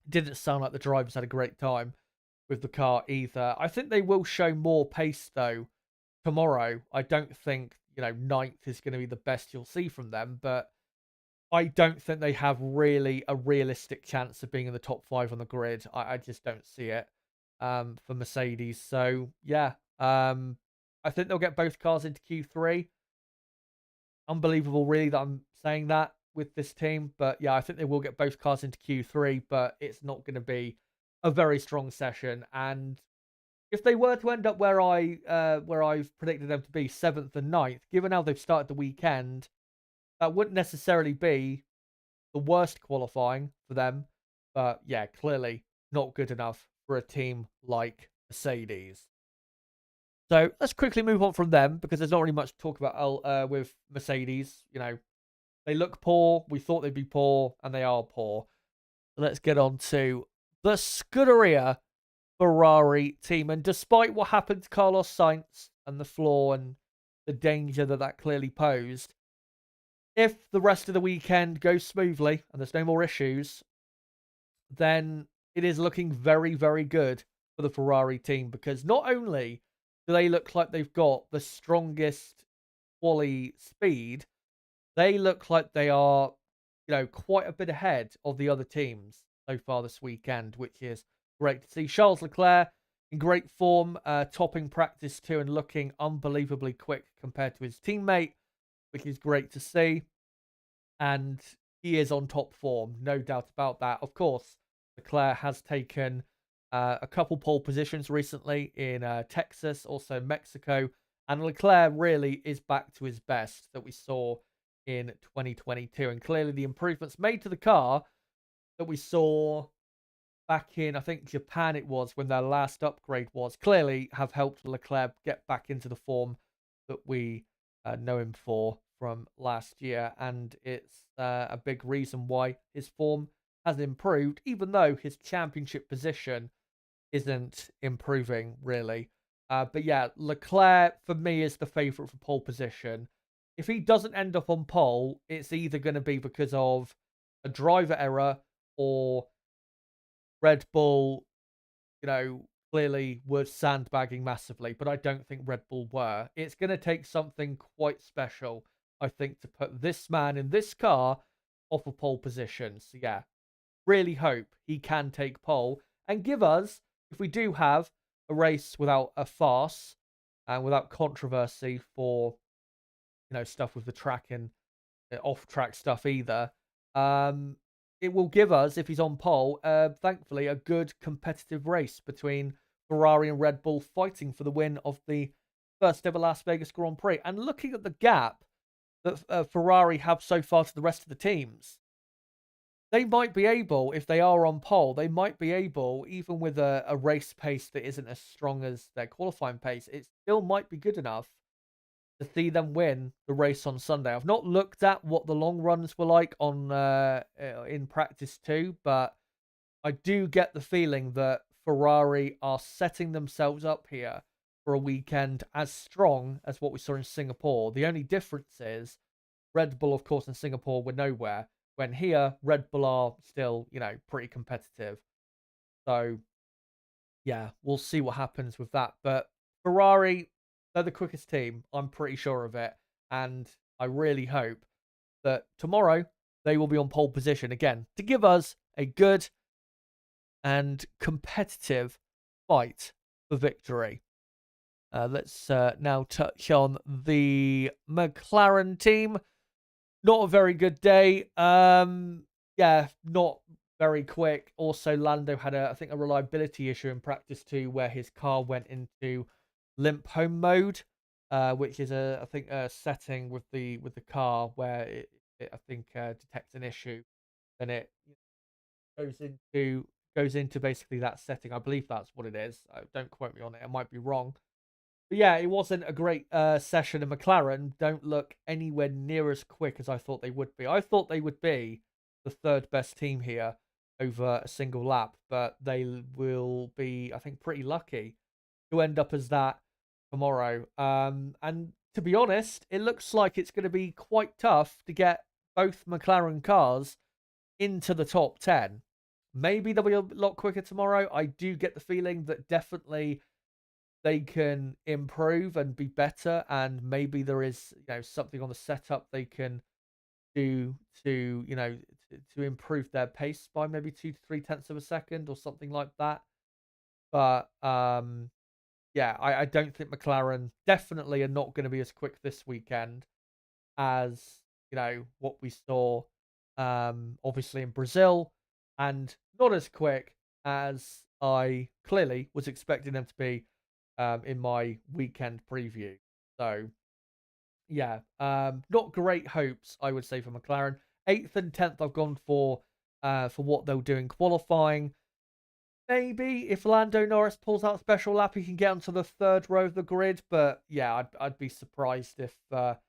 didn't sound like the drivers had a great time with the car either. I think they will show more pace, though, tomorrow. I don't think, 9th is going to be the best you'll see from them, but I don't think they have really a realistic chance of being in the top 5 on the grid. I just don't see it for Mercedes. So, yeah, I think they'll get both cars into Q3. Unbelievable, really, that I'm saying that with this team. But, yeah, I think they will get both cars into Q3, but it's not going to be a very strong session. And if they were to end up where I've predicted them to be, 7th and ninth, given how they've started the weekend, that wouldn't necessarily be the worst qualifying for them. But yeah, clearly not good enough for a team like Mercedes. So let's quickly move on from them, because there's not really much to talk about with Mercedes. You know, they look poor. We thought they'd be poor, and they are poor. So let's get on to the Scuderia Ferrari team. And despite what happened to Carlos Sainz and the flaw and the danger that clearly posed, if the rest of the weekend goes smoothly and there's no more issues, then it is looking very, very good for the Ferrari team, because not only do they look like they've got the strongest quali speed, they look like they are, quite a bit ahead of the other teams so far this weekend, which is great to see. Charles Leclerc in great form, topping practice 2 and looking unbelievably quick compared to his teammate, which is great to see. And he is on top form, no doubt about that. Of course, Leclerc has taken a couple pole positions recently in Texas, also Mexico, and Leclerc really is back to his best that we saw in 2022. And clearly the improvements made to the car that we saw back in, I think, Japan it was, when their last upgrade was, clearly have helped Leclerc get back into the form that we know him for from last year. And it's a big reason why his form has improved, even though his championship position isn't improving, really. But yeah, Leclerc, for me, is the favourite for pole position. If he doesn't end up on pole, it's either going to be because of a driver error or Red Bull, clearly were sandbagging massively, but I don't think Red Bull were. It's going to take something quite special, I think, to put this man in this car off a pole position. So yeah, really hope he can take pole and give us, if we do have a race without a farce and without controversy for, stuff with the track and off-track stuff either, it will give us, if he's on pole, thankfully, a good competitive race between Ferrari and Red Bull fighting for the win of the first ever Las Vegas Grand Prix. And looking at the gap that Ferrari have so far to the rest of the teams, they might be able, if they are on pole, they might be able, even with a race pace that isn't as strong as their qualifying pace, it still might be good enough to see them win the race on Sunday. I've not looked at what the long runs were like on in practice 2, but I do get the feeling that Ferrari are setting themselves up here for a weekend as strong as what we saw in Singapore. The only difference is Red Bull, of course, in Singapore were nowhere, when here Red Bull are still, pretty competitive. So yeah, we'll see what happens with that. But Ferrari, they're the quickest team. I'm pretty sure of it. And I really hope that tomorrow they will be on pole position again to give us a good and competitive fight for victory. Let's now touch on the McLaren team. Not a very good day. Yeah, not very quick. Also, Lando had I think a reliability issue in practice 2, where his car went into limp home mode, which is I think a setting with the car where it I think detects an issue, and it goes into basically that setting. I believe that's what it is. Don't quote me on it. I might be wrong. But yeah, it wasn't a great session, and McLaren don't look anywhere near as quick as I thought they would be. I thought they would be the third best team here over a single lap, but they will be, I think, pretty lucky to end up as that tomorrow. And to be honest, it looks like it's going to be quite tough to get both McLaren cars into the top 10. Maybe they'll be a lot quicker tomorrow. I do get the feeling that definitely they can improve and be better, and maybe there is something on the setup they can do to to improve their pace by maybe 2 to 3 tenths of a second or something like that. But yeah, I don't think McLaren definitely are not going to be as quick this weekend as what we saw obviously in Brazil, and not as quick as I clearly was expecting them to be in my weekend preview. So yeah, not great hopes, I would say, for McLaren. 8th and 10th I've gone for what they'll do in qualifying. Maybe if Lando Norris pulls out a special lap, he can get onto the 3rd row of the grid. But yeah, I'd be surprised if, to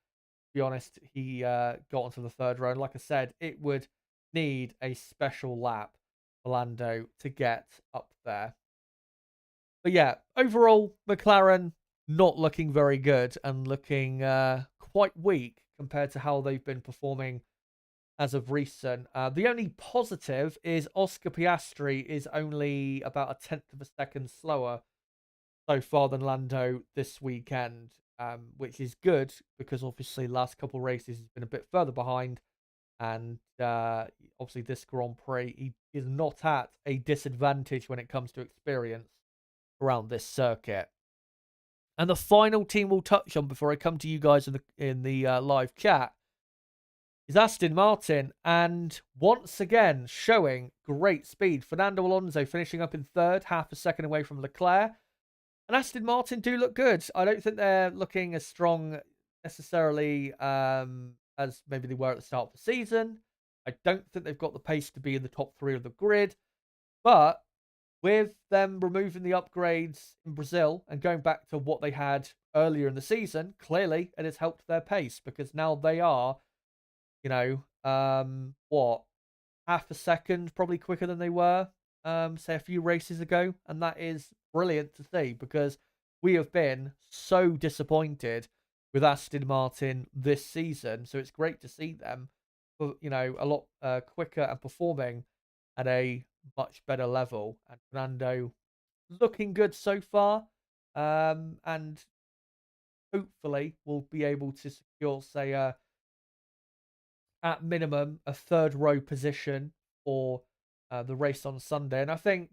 be honest, he got onto the 3rd row. And like I said, it would need a special lap for Lando to get up there. But yeah, overall, McLaren not looking very good and looking quite weak compared to how they've been performing as of recent. The only positive is Oscar Piastri is only about a 10th of a second slower so far than Lando this weekend, which is good because obviously last couple of races he's been a bit further behind. And obviously this Grand Prix, he is not at a disadvantage when it comes to experience around this circuit. And the final team we'll touch on before I come to you guys in the live chat is Aston Martin, and once again showing great speed. Fernando Alonso finishing up in 3rd, half a second away from Leclerc. And Aston Martin do look good. I don't think they're looking as strong necessarily as maybe they were at the start of the season. I don't think they've got the pace to be in the top 3 of the grid. But with them removing the upgrades in Brazil and going back to what they had earlier in the season, clearly it has helped their pace because now they are, half a second probably quicker than they were, say a few races ago. And that is brilliant to see because we have been so disappointed with Aston Martin this season. So it's great to see them, a lot quicker and performing at a much better level. And Fernando looking good so far. And hopefully we'll be able to secure, say, at minimum, a 3rd row position for the race on Sunday. And I think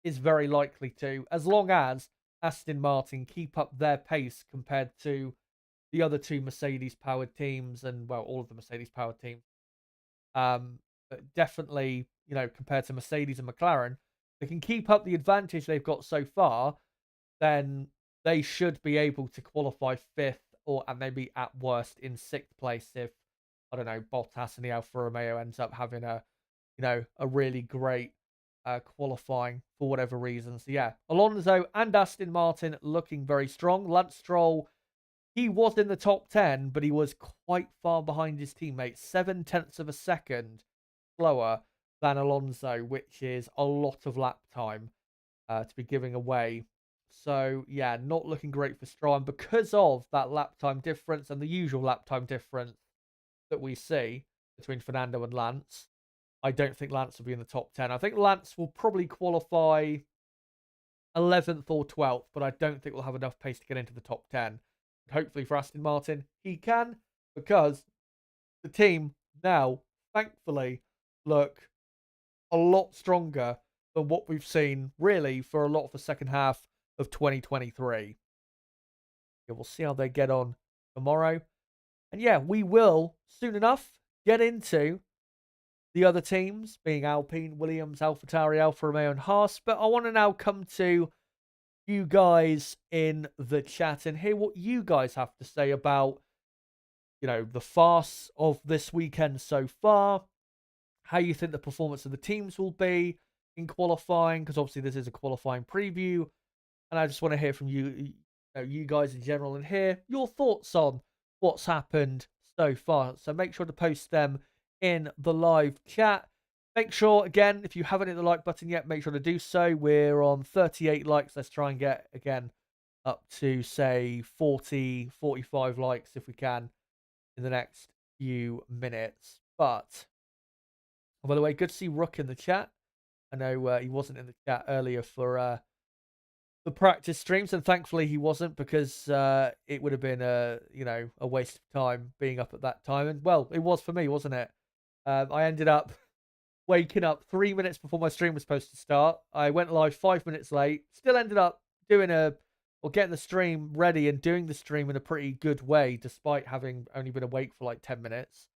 is very likely to, as long as Aston Martin keep up their pace compared to the other 2 Mercedes-powered teams and, well, all of the Mercedes-powered teams. But definitely, compared to Mercedes and McLaren, they can keep up the advantage they've got so far, then they should be able to qualify 5th or maybe at worst in 6th place if, I don't know, Bottas and the Alfa Romeo ends up having a really great qualifying for whatever reason. So yeah, Alonso and Aston Martin looking very strong. Lance Stroll, he was in the top 10, but he was quite far behind his teammates, 7/10 of a second slower than Alonso, which is a lot of lap time to be giving away. So yeah, not looking great for Stroll. And because of that lap time difference and the usual lap time difference that we see between Fernando and Lance, I don't think Lance will be in the top 10. I think Lance will probably qualify 11th or 12th, but I don't think we'll have enough pace to get into the top 10. But hopefully for Aston Martin, he can, because the team now, thankfully, look a lot stronger than what we've seen, really, for a lot of the second half of 2023. Yeah, we'll see how they get on tomorrow. And yeah, we will, soon enough, get into the other teams, being Alpine, Williams, AlphaTauri, Alfa Romeo, and Haas. But I want to now come to you guys in the chat and hear what you guys have to say about, the farce of this weekend so far, how you think the performance of the teams will be in qualifying, because obviously this is a qualifying preview. And I just want to hear from you, you guys in general, and hear your thoughts on what's happened so far. So make sure to post them in the live chat. Make sure, again, if you haven't hit the like button yet, make sure to do so. We're on 38 likes. Let's try and get, again, up to, say, 40, 45 likes if we can in the next few minutes. But, by the way, good to see Rook in the chat. I know he wasn't in the chat earlier for the practice streams, and thankfully he wasn't, because it would have been a waste of time being up at that time. And well, it was for me, wasn't it? I ended up waking up 3 minutes before my stream was supposed to start. I went live 5 minutes late. Still ended up getting the stream ready and doing the stream in a pretty good way, despite having only been awake for like 10 minutes.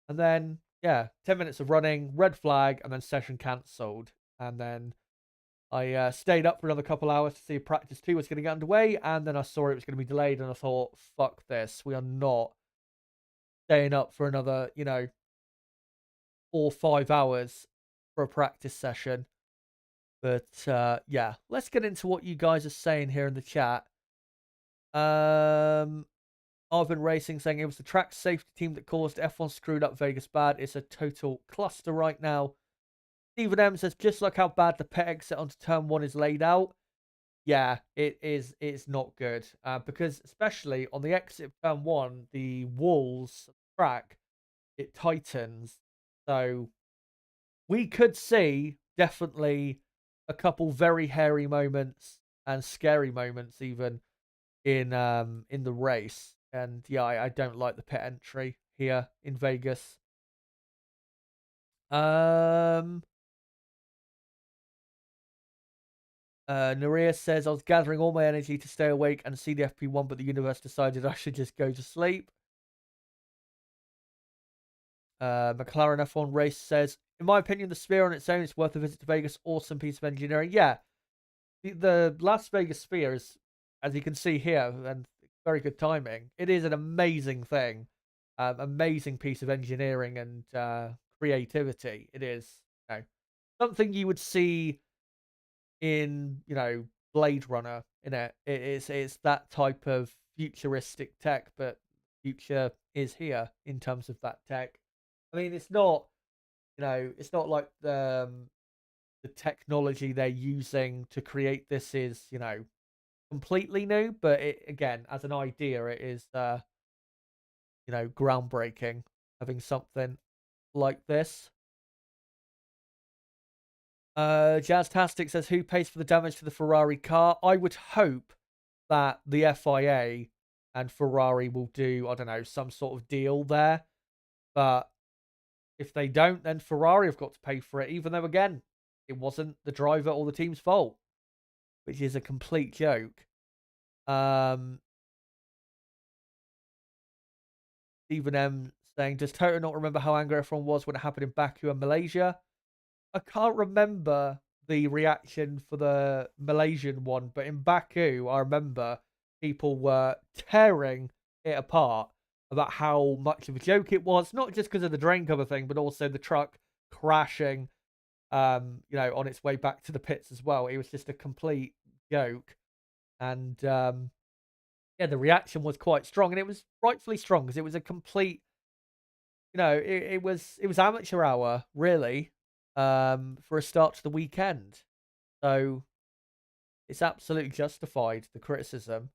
And then, yeah, 10 minutes of running, red flag, and then session cancelled. And then I stayed up for another couple hours to see if practice 2 was going to get underway, and then I saw it was going to be delayed, and I thought, fuck this. We are not staying up for another, 4 or 5 hours for a practice session. But yeah, let's get into what you guys are saying here in the chat. I've been racing saying it was the track safety team that caused F1 screwed up Vegas bad. It's a total cluster right now. Stephen M says, just look how bad the pit exit onto turn 1 is laid out. Yeah, it is. It's not good because especially on the exit of turn 1, the walls track, it tightens. So we could see definitely a couple very hairy moments and scary moments even in the race. And yeah, I don't like the pit entry here in Vegas. Naria says, I was gathering all my energy to stay awake and see the FP1, but the universe decided I should just go to sleep. McLaren F1 Race says, in my opinion, the Sphere on its own is worth a visit to Vegas. Awesome piece of engineering. Yeah, the Las Vegas Sphere is, as you can see here, and very good timing. It is an amazing thing. Amazing piece of engineering and creativity. It is, something you would see in, Blade Runner. It's that type of futuristic tech, but future is here in terms of that tech. I mean, it's not, it's not like the technology they're using to create this is, completely new, but it, again, as an idea, it is, groundbreaking having something like this. Jazztastic says, who pays for the damage to the Ferrari car? I would hope that the FIA and Ferrari will do, I don't know, some sort of deal there. But if they don't, then Ferrari have got to pay for it, even though, again, it wasn't the driver or the team's fault, which is a complete joke. Stephen M saying, does Toto not remember how angry everyone was when it happened in Baku and Malaysia? I can't remember the reaction for the Malaysian one, but in Baku, I remember people were tearing it apart about how much of a joke it was, not just because of the drain cover thing, but also the truck crashing, on its way back to the pits as well. It was just a complete joke. And yeah, the reaction was quite strong, and it was rightfully strong because it was a complete, it was amateur hour, really, for a start to the weekend. So it's absolutely justified, the criticism.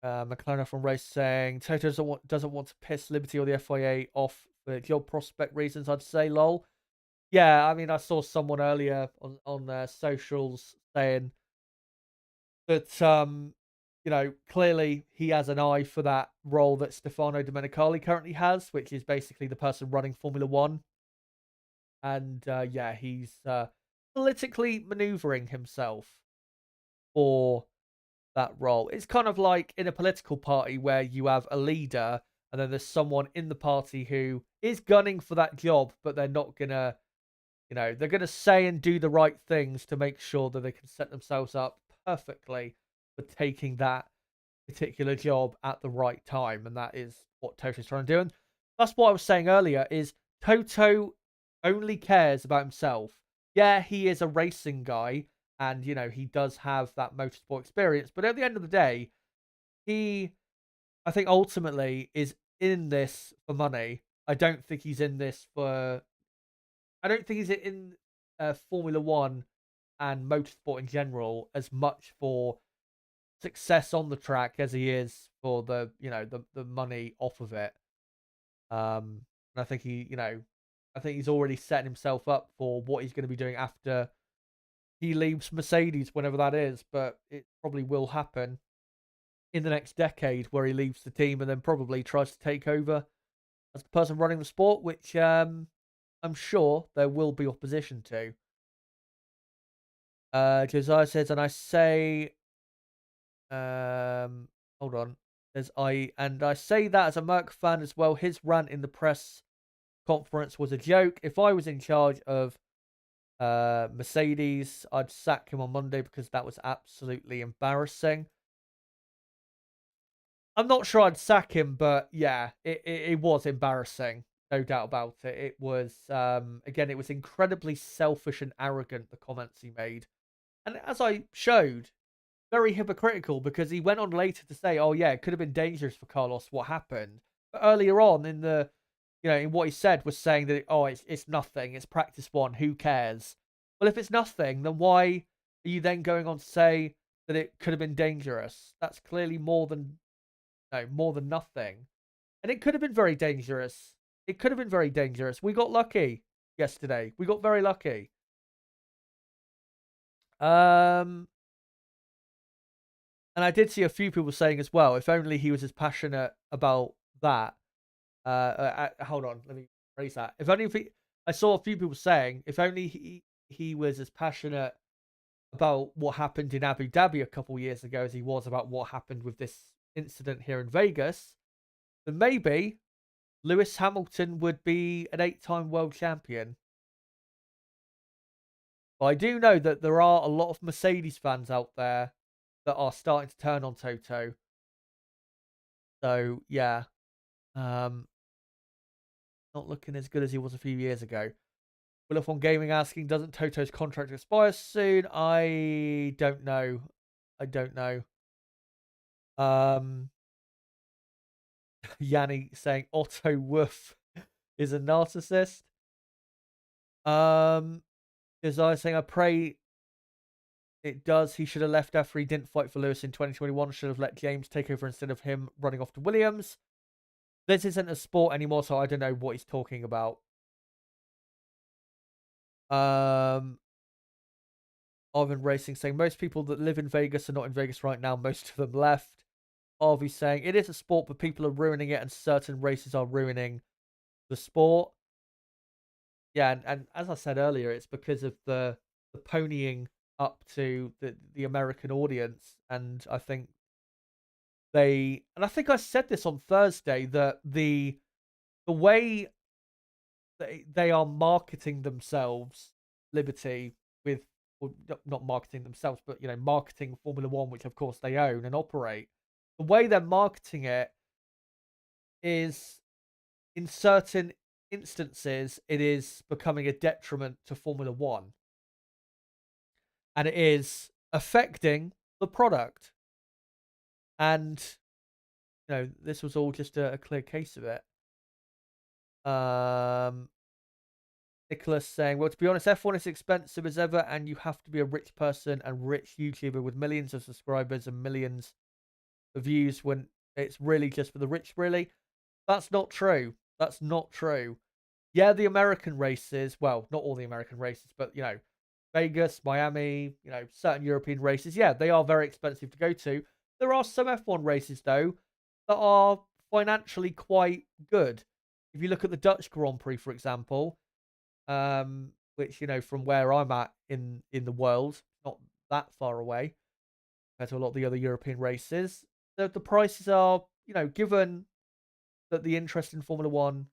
McLaren from Race saying, Toto doesn't want to piss Liberty or the FIA off for job prospect reasons, I'd say, lol. Yeah, I mean, I saw someone earlier on their socials saying that, clearly he has an eye for that role that Stefano Domenicali currently has, which is basically the person running Formula One. And yeah, he's politically maneuvering himself for that role. It's kind of like in a political party where you have a leader and then there's someone in the party who is gunning for that job, but they're not gonna, they're gonna say and do the right things to make sure that they can set themselves up perfectly for taking that particular job at the right time. And that is what Toto's trying to do. And that's what I was saying earlier, is Toto only cares about himself. Yeah, he is a racing guy, and, he does have that motorsport experience. But at the end of the day, he, I think, ultimately is in this for money. I don't think he's in this for... I don't think he's in Formula One and motorsport in general as much for success on the track as he is for the, the money off of it. And I think I think he's already setting himself up for what he's going to be doing after he leaves Mercedes, whenever that is. But it probably will happen in the next decade, where he leaves the team and then probably tries to take over as the person running the sport, which I'm sure there will be opposition to. Josiah says, and I say, hold on. I say that as a Merc fan as well. His rant in the press conference was a joke. If I was in charge of Mercedes, I'd sack him on Monday because that was absolutely embarrassing. I'm not sure I'd sack him, but yeah, it was embarrassing. No doubt about it. It was, again, it was incredibly selfish and arrogant, the comments he made. And as I showed, very hypocritical because he went on later to say, oh, yeah, it could have been dangerous for Carlos what happened. But earlier on in the, in what he said was saying that, oh, it's nothing. It's practice one. Who cares? Well, if it's nothing, then why are you then going on to say that it could have been dangerous? That's clearly more than nothing. And it could have been very dangerous. It could have been very dangerous. We got lucky yesterday. We got very lucky. And I did see a few people saying as well, if only he was as passionate about that. Hold on, let me phrase that. If only I saw a few people saying, if only he was as passionate about what happened in Abu Dhabi a couple years ago as he was about what happened with this incident here in Vegas, then maybe Lewis Hamilton would be an 8-time world champion. But I do know that there are a lot of Mercedes fans out there that are starting to turn on Toto. So yeah, not looking as good as he was a few years ago. Will F1 Gaming asking, doesn't Toto's contract expire soon? I don't know. Yanni saying Otto Wolff is a narcissist. Is I saying I pray it does. He should have left after he didn't fight for Lewis in 2021. Should have let James take over instead of him running off to Williams. This isn't a sport anymore, so I don't know what he's talking about. Ivan Racing saying most people that live in Vegas are not in Vegas right now. Most of them left. Harvey saying it is a sport, but people are ruining it, and certain races are ruining the sport. Yeah, and as I said earlier, it's because of the ponying up to the American audience, and I think I said this on Thursday, that the way they are marketing themselves, Liberty, with, well, not marketing themselves, but marketing Formula One, which of course they own and operate. The way they're marketing it is, in certain instances, it is becoming a detriment to Formula One, and it is affecting the product. And this was all just a clear case of it. Nicholas saying, well, to be honest, F1 is expensive as ever, and you have to be a rich person and rich YouTuber with millions of subscribers and millions of views when it's really just for the rich, really. That's not true. That's not true. Yeah, the American races, well, not all the American races, but, Vegas, Miami, certain European races, yeah, they are very expensive to go to. There are some F1 races, though, that are financially quite good. If you look at the Dutch Grand Prix, for example, which, from where I'm at in the world, not that far away compared to a lot of the other European races, the prices are, given that the interest in Formula One,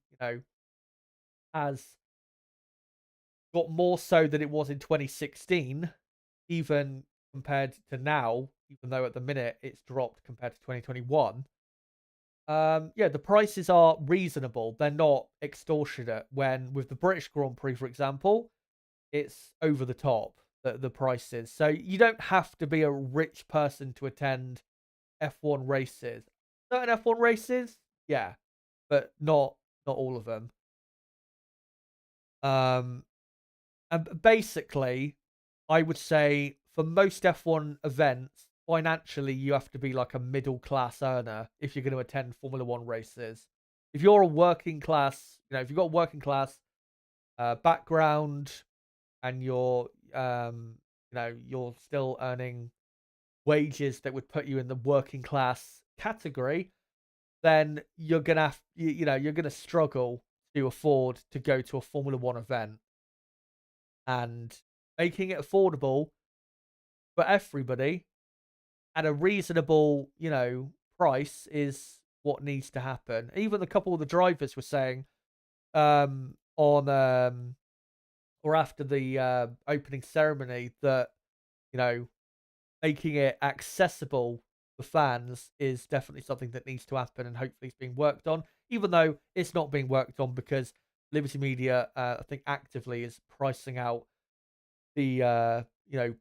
has got more so than it was in 2016, even compared to now, even though at the minute it's dropped compared to 2021. Yeah, the prices are reasonable. They're not extortionate. When with the British Grand Prix, for example, it's over the top, the prices. So you don't have to be a rich person to attend F1 races. Certain F1 races, yeah, but not all of them. And basically, I would say for most F1 events, financially, you have to be like a middle class earner if you're going to attend Formula One races. If you're a working class, if you've got a working class background, and you're, you're still earning wages that would put you in the working class category, then you're gonna you're gonna struggle to afford to go to a Formula One event. And making it affordable for everybody at a reasonable, price is what needs to happen. Even a couple of the drivers were saying on or after the opening ceremony that, you know, making it accessible for fans is definitely something that needs to happen, and hopefully it's being worked on, even though it's not being worked on because Liberty Media, I think, actively is pricing out the,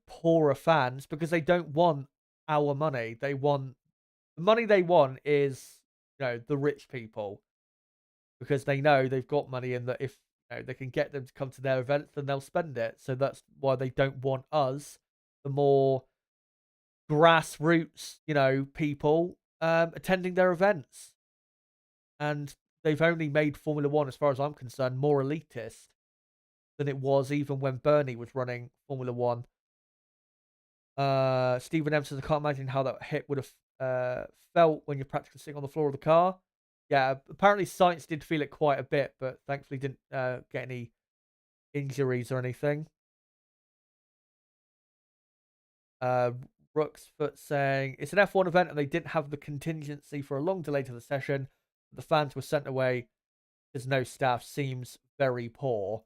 poorer fans because they don't want our money. The money they want is, the rich people, because they know they've got money and that if they can get them to come to their events, then they'll spend it. So that's why they don't want us, the more grassroots, people, attending their events. And they've only made Formula One, as far as I'm concerned, more elitist than it was even when Bernie was running Formula One. Stephen M says, I can't imagine how that hit would have felt when you're practically sitting on the floor of the car. Yeah, apparently Sainz did feel it quite a bit, but thankfully didn't get any injuries or anything. Rooksfoot saying, it's an F1 event and they didn't have the contingency for a long delay to the session. The fans were sent away because no staff, seems very poor.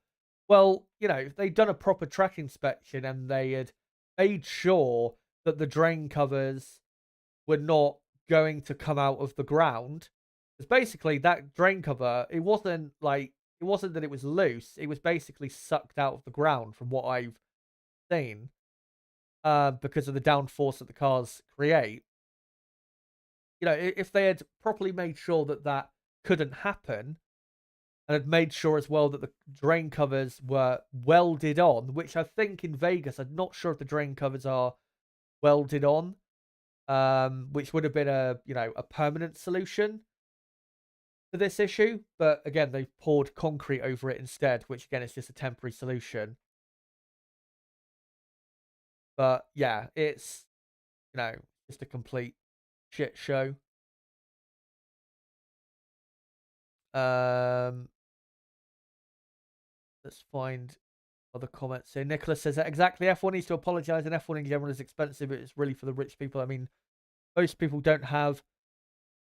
Well, if they'd done a proper track inspection and they had made sure that the drain covers were not going to come out of the ground, because basically that drain cover, it wasn't that it was loose, it was basically sucked out of the ground from what I've seen, because of the downforce that the cars create. If they had properly made sure that that couldn't happen, and had made sure as well that the drain covers were welded on, which I think in Vegas, I'm not sure if the drain covers are welded on, which would have been a permanent solution to this issue. But again, they've poured concrete over it instead, which again is just a temporary solution. But yeah, it's, just a complete shit show. Let's find other comments here. Nicholas says that exactly. F1 needs to apologize, and F1 in general is expensive. It's really for the rich people. I mean, most people don't have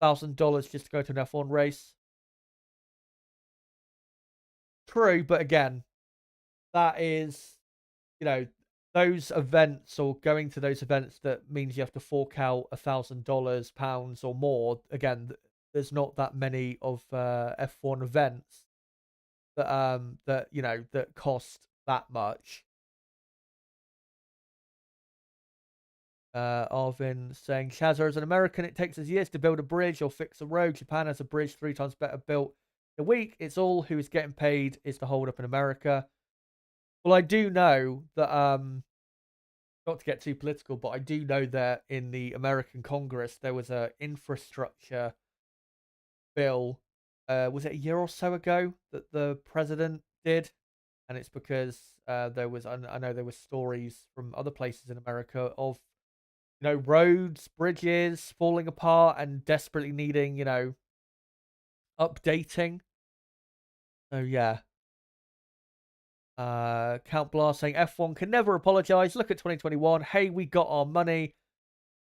$1,000 just to go to an F1 race. True, but again, that is, those events, or going to those events, that means you have to fork out $1,000, pounds or more. Again, there's not that many of F1 events that cost that much. Arvin saying, Shazza, as an American, it takes us years to build a bridge or fix a road. Japan has a bridge 3 times better built in a week. It's all who is getting paid is the hold up in America. Well, I do know that, not to get too political, but I do know that in the American Congress, there was a infrastructure bill, was it a year or so ago, that the president did? And it's because there was, I know there were stories from other places in America of, roads, bridges falling apart and desperately needing, updating. So yeah. Count Blast saying F1 can never apologize. Look at 2021. Hey, we got our money.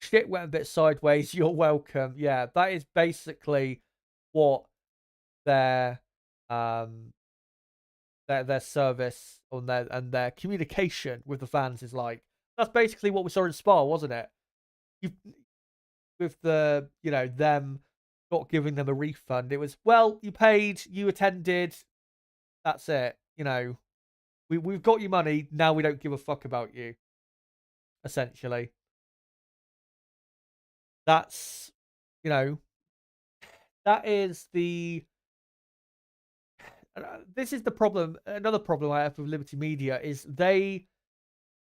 Shit went a bit sideways. You're welcome. Yeah, that is basically what their service on their communication with the fans is like. That's basically what we saw in Spa, wasn't it? With the them not giving them a refund. It was, well, you paid, you attended, that's it. We've got your money, now we don't give a fuck about you. Essentially. That's, that is the... This is the problem. Another problem I have with Liberty Media is they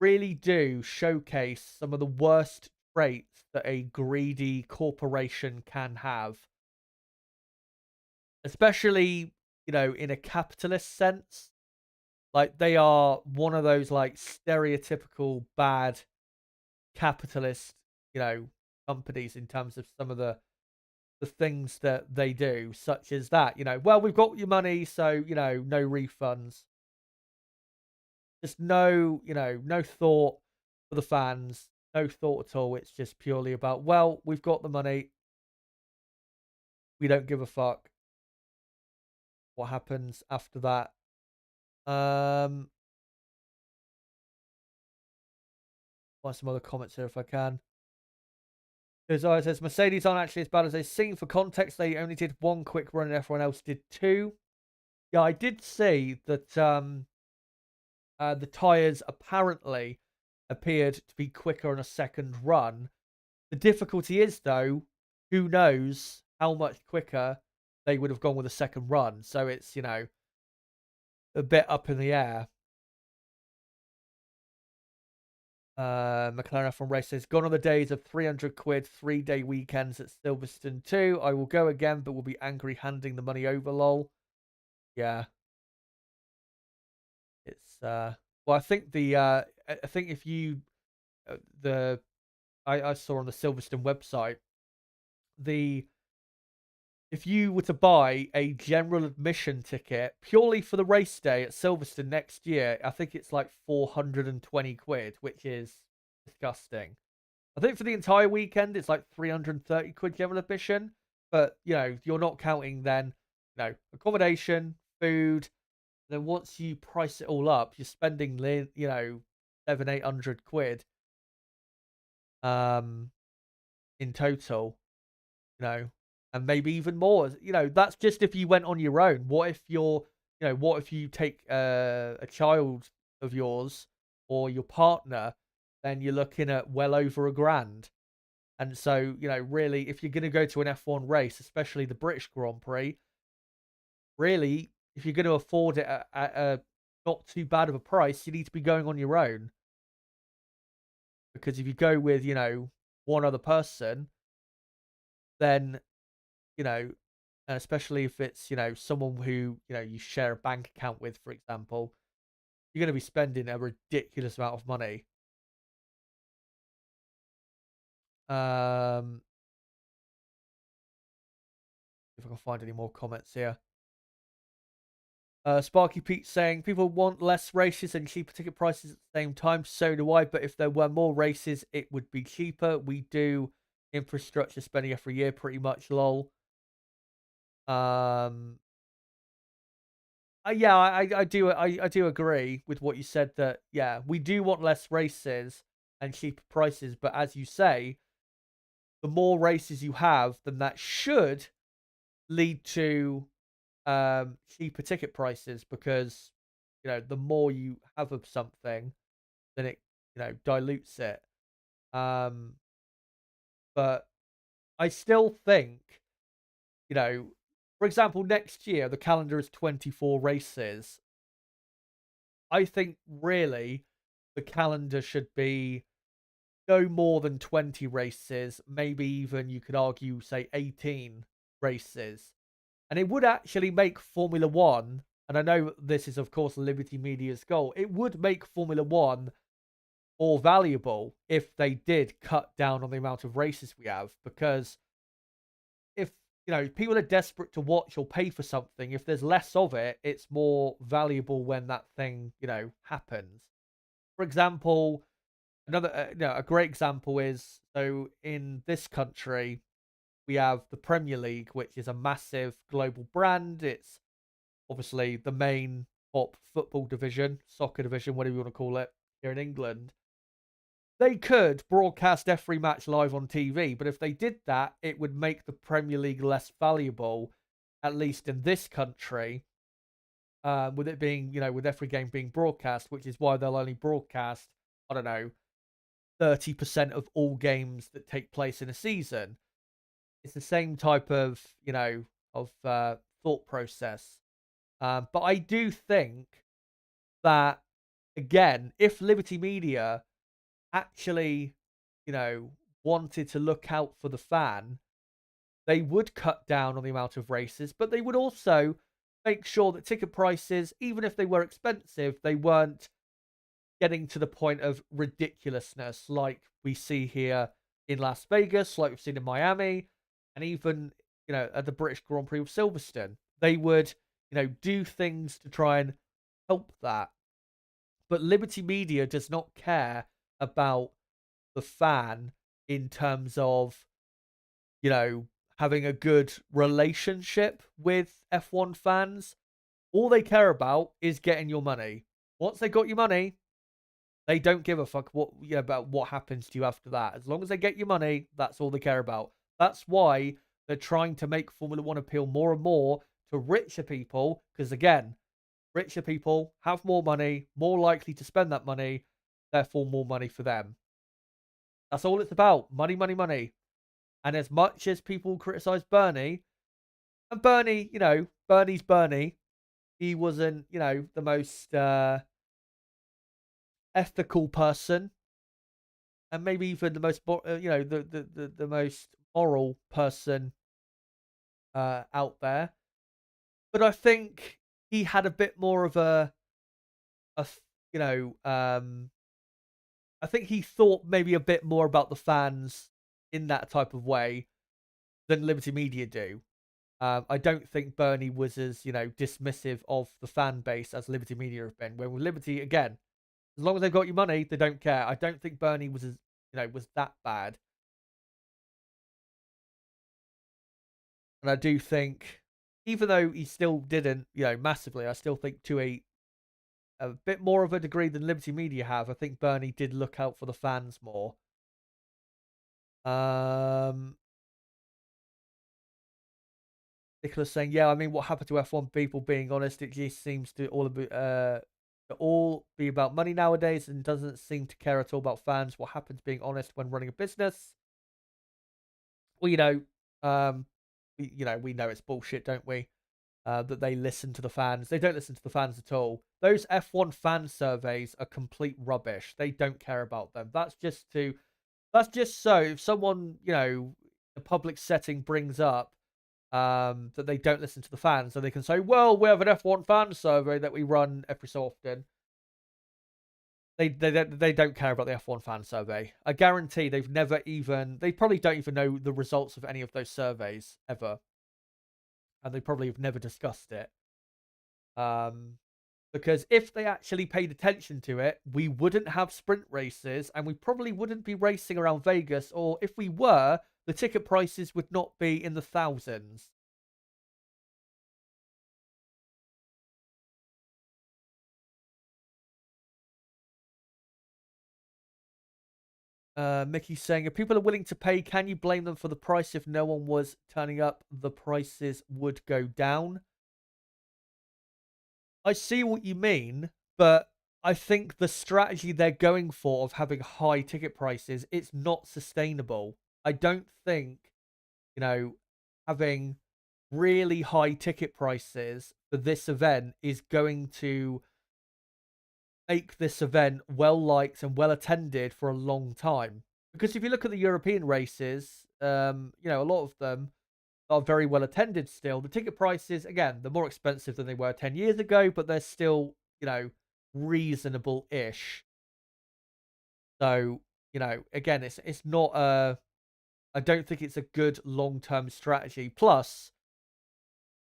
really do showcase some of the worst traits that a greedy corporation can have. Especially, in a capitalist sense. Like, they are one of those, stereotypical bad capitalist, companies in terms of some of the things that they do, such as that, well, we've got your money, so, no refunds. Just no thought for the fans, no thought at all. It's just purely about, well, we've got the money. We don't give a fuck what happens after that. Find some other comments here if I can. Because it says Mercedes aren't actually as bad as they seem. For context, they only did one quick run and everyone else did two. Yeah, I did see that the tyres apparently appeared to be quicker on a second run. The difficulty is, though, who knows how much quicker they would have gone with a second run. So it's, a bit up in the air. McLaren F1 race says, gone are the days of 300 quid, 3-day weekends at Silverstone 2. I will go again, but will be angry handing the money over, lol. Yeah. It's, well, I think I think if you, I saw on the Silverstone website, if you were to buy a general admission ticket purely for the race day at Silverstone next year, I think it's like 420 quid, which is disgusting. I think for the entire weekend, it's like 330 quid general admission. But, you're not counting then, accommodation, food. Then once you price it all up, you're spending, 700-800 quid in total, and maybe even more. That's just if you went on your own. What if what if you take a child of yours or your partner? Then you're looking at well over $1,000. And so, really, if you're going to go to an F1 race, especially the British Grand Prix, really, if you're going to afford it at a not too bad of a price, you need to be going on your own. Because if you go with, one other person, then, and especially if it's, someone who, you share a bank account with, for example, you're going to be spending a ridiculous amount of money. If I can find any more comments here. Sparky Pete saying, people want less races and cheaper ticket prices at the same time. So do I. But if there were more races, it would be cheaper. We do infrastructure spending every year, pretty much. Lol. Yeah, I do agree with what you said. That we do want less races and cheaper prices. But as you say, the more races you have, then that should lead to cheaper ticket prices, because the more you have of something, then it dilutes it. But I still think, for example, next year the calendar is 24 races. I think really the calendar should be no more than 20 races, maybe even you could argue say 18 races. And it would actually make Formula One, and I know this is, of course, Liberty Media's goal, it would make Formula One more valuable if they did cut down on the amount of races we have. Because if, people are desperate to watch or pay for something, if there's less of it, it's more valuable when that thing, happens. For example, a great example is, so in this country, we have the Premier League, which is a massive global brand. It's obviously the main top football division, soccer division, whatever you want to call it, here in England. They could broadcast every match live on TV, but if they did that, it would make the Premier League less valuable, at least in this country, with it being, with every game being broadcast, which is why they'll only broadcast, 30% of all games that take place in a season. It's the same type of, thought process. But I do think that, again, if Liberty Media actually, wanted to look out for the fan, they would cut down on the amount of races, but they would also make sure that ticket prices, even if they were expensive, they weren't getting to the point of ridiculousness like we see here in Las Vegas, like we've seen in Miami, and even, at the British Grand Prix of Silverstone. They would, do things to try and help that. But Liberty Media does not care about the fan in terms of, having a good relationship with F1 fans. All they care about is getting your money. Once they got your money, They don't give a fuck about what happens to you after that. As long as they get your money, that's all they care about. That's why they're trying to make Formula One appeal more and more to richer people, because again, richer people have more money, more likely to spend that money, therefore more money for them. That's all it's about. Money, money, money. And as much as people criticize Bernie, and Bernie, Bernie's Bernie, he wasn't, the most ethical person, and maybe even the most, the most moral person out there. But I think he had a bit more of a you know, I think he thought maybe a bit more about the fans in that type of way than Liberty Media do. I don't think Bernie was as, dismissive of the fan base as Liberty Media have been. Where with Liberty, again, as long as they've got your money, they don't care. I don't think Bernie was was that bad. And I do think, even though he still didn't, massively, I still think to a bit more of a degree than Liberty Media have, I think Bernie did look out for the fans more. Nicholas saying, yeah, I mean, what happened to F1 people being honest? It just seems to all be about money nowadays, and doesn't seem to care at all about fans. What happens being honest when running a business? Well, we know it's bullshit, don't we? That they listen to the fans. They don't listen to the fans at all. Those F1 fan surveys are complete rubbish. They don't care about them. That's just so if someone, the public setting brings up that they don't listen to the fans, so they can say, well, we have an F1 fan survey that we run every so often. They don't care about the F1 fan survey. I guarantee they probably don't even know the results of any of those surveys ever. And they probably have never discussed it. Because if they actually paid attention to it, we wouldn't have sprint races, and we probably wouldn't be racing around Vegas, or if we were, the ticket prices would not be in the thousands. Mickey's saying, if people are willing to pay, can you blame them for the price? If no one was turning up, the prices would go down. I see what you mean, but I think the strategy they're going for of having high ticket prices, it's not sustainable. I don't think, having really high ticket prices for this event is going to make this event well liked and well attended for a long time. Because if you look at the European races, a lot of them are very well attended still. The ticket prices, again, they're more expensive than they were 10 years ago, but they're still, reasonable-ish. So, again, it's not I don't think it's a good long-term strategy. Plus,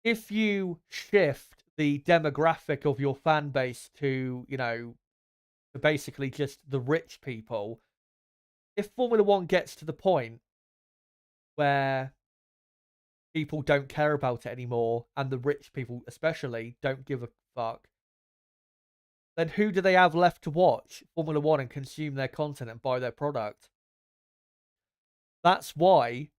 if you shift the demographic of your fan base to, basically just the rich people, if Formula One gets to the point where people don't care about it anymore, and the rich people especially don't give a fuck, then who do they have left to watch Formula One and consume their content and buy their product? That's why,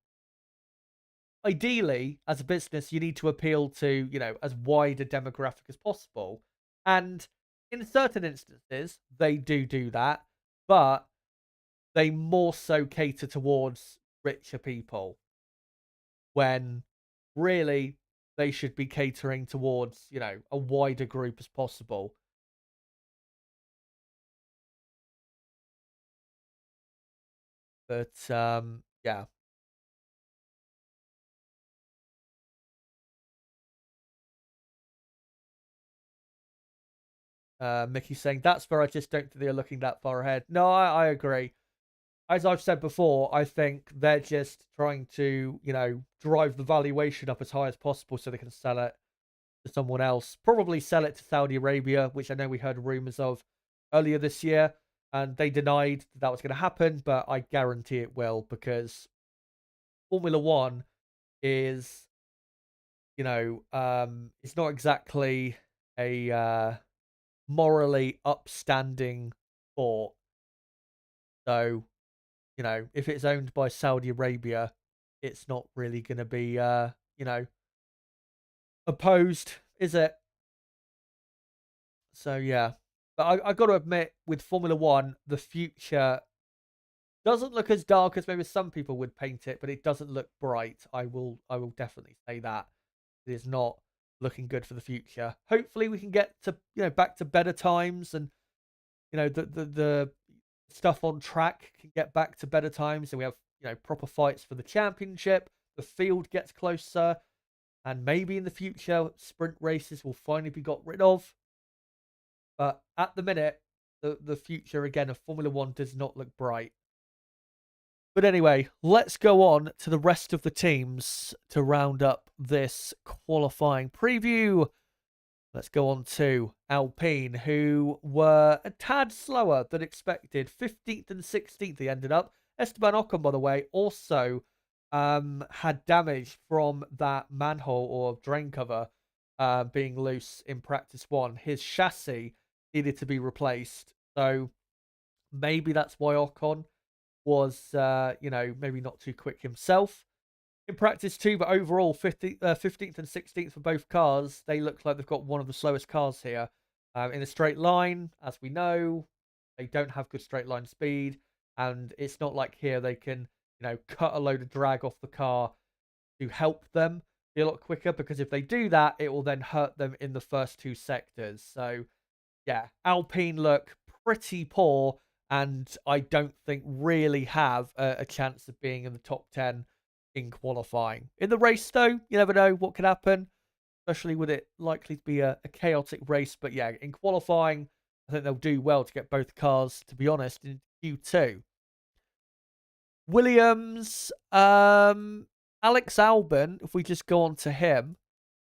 ideally, as a business, you need to appeal to, as wide a demographic as possible. And in certain instances, they do that, but they more so cater towards richer people, when really they should be catering towards, a wider group as possible. But yeah. Mickey's saying, that's fair, I just don't think they're looking that far ahead. No, I agree. As I've said before, I think they're just trying to, drive the valuation up as high as possible so they can sell it to someone else. Probably sell it to Saudi Arabia, which I know we heard rumors of earlier this year, and they denied that was going to happen, but I guarantee it will, because Formula One is, it's not exactly a morally upstanding sport. So, if it's owned by Saudi Arabia, it's not really going to be, opposed, is it? So, yeah. But I got to admit, with Formula One, the future doesn't look as dark as maybe some people would paint it, but it doesn't look bright. I will definitely say that. It is not looking good for the future. Hopefully we can get to, back to better times, and the stuff on track can get back to better times, and we have, proper fights for the championship. The field gets closer, and maybe in the future sprint races will finally be got rid of. But at the minute, the future again of Formula One does not look bright. But anyway, let's go on to the rest of the teams to round up this qualifying preview. Let's go on to Alpine, who were a tad slower than expected. 15th and 16th they ended up. Esteban Ocon, by the way, also had damage from that manhole or drain cover being loose in practice one. His chassis needed to be replaced. So maybe that's why Ocon was, maybe not too quick himself in practice too. But overall, 15th and 16th for both cars. They look like they've got one of the slowest cars here. In a straight line, as we know, they don't have good straight line speed. And it's not like here they can, cut a load of drag off the car to help them be a lot quicker. Because if they do that, it will then hurt them in the first two sectors. So, yeah, Alpine look pretty poor, and I don't think really have a chance of being in the top 10 in qualifying. In the race, though, you never know what could happen, especially with it likely to be a chaotic race. But yeah, in qualifying, I think they'll do well to get both cars, to be honest, in Q2. Williams, Alex Albon, if we just go on to him.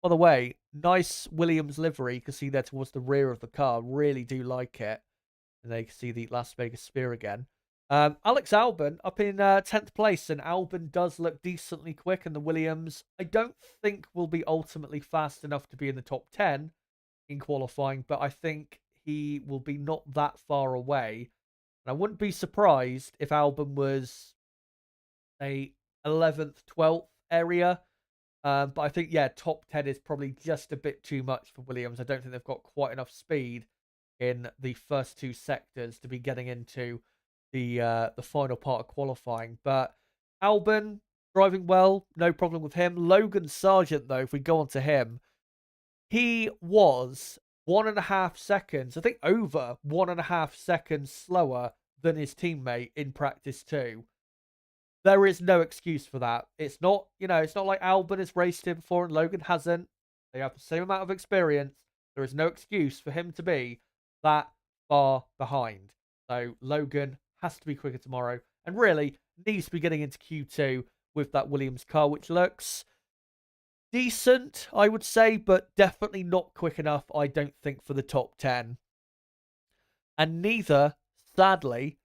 By the way, nice Williams livery. You can see there towards the rear of the car. Really do like it. And there you can see the Las Vegas Sphere again. Alex Albon up in 10th place, and Albon does look decently quick, and the Williams I don't think will be ultimately fast enough to be in the top 10 in qualifying, but I think he will be not that far away. And I wouldn't be surprised if Albon was a 11th, 12th area. But I think, yeah, top 10 is probably just a bit too much for Williams. I don't think they've got quite enough speed in the first two sectors to be getting into the final part of qualifying. But Albon driving well, no problem with him. Logan Sargent, though, if we go on to him, he was 1.5 seconds, I think over 1.5 seconds slower than his teammate in practice 2. There is no excuse for that. It's not, it's not like Albon has raced him before and Logan hasn't. They have the same amount of experience. There is no excuse for him to be that far behind. So Logan has to be quicker tomorrow, and really needs to be getting into Q2 with that Williams car, which looks decent, I would say, but definitely not quick enough, I don't think, for the top 10. And neither, sadly,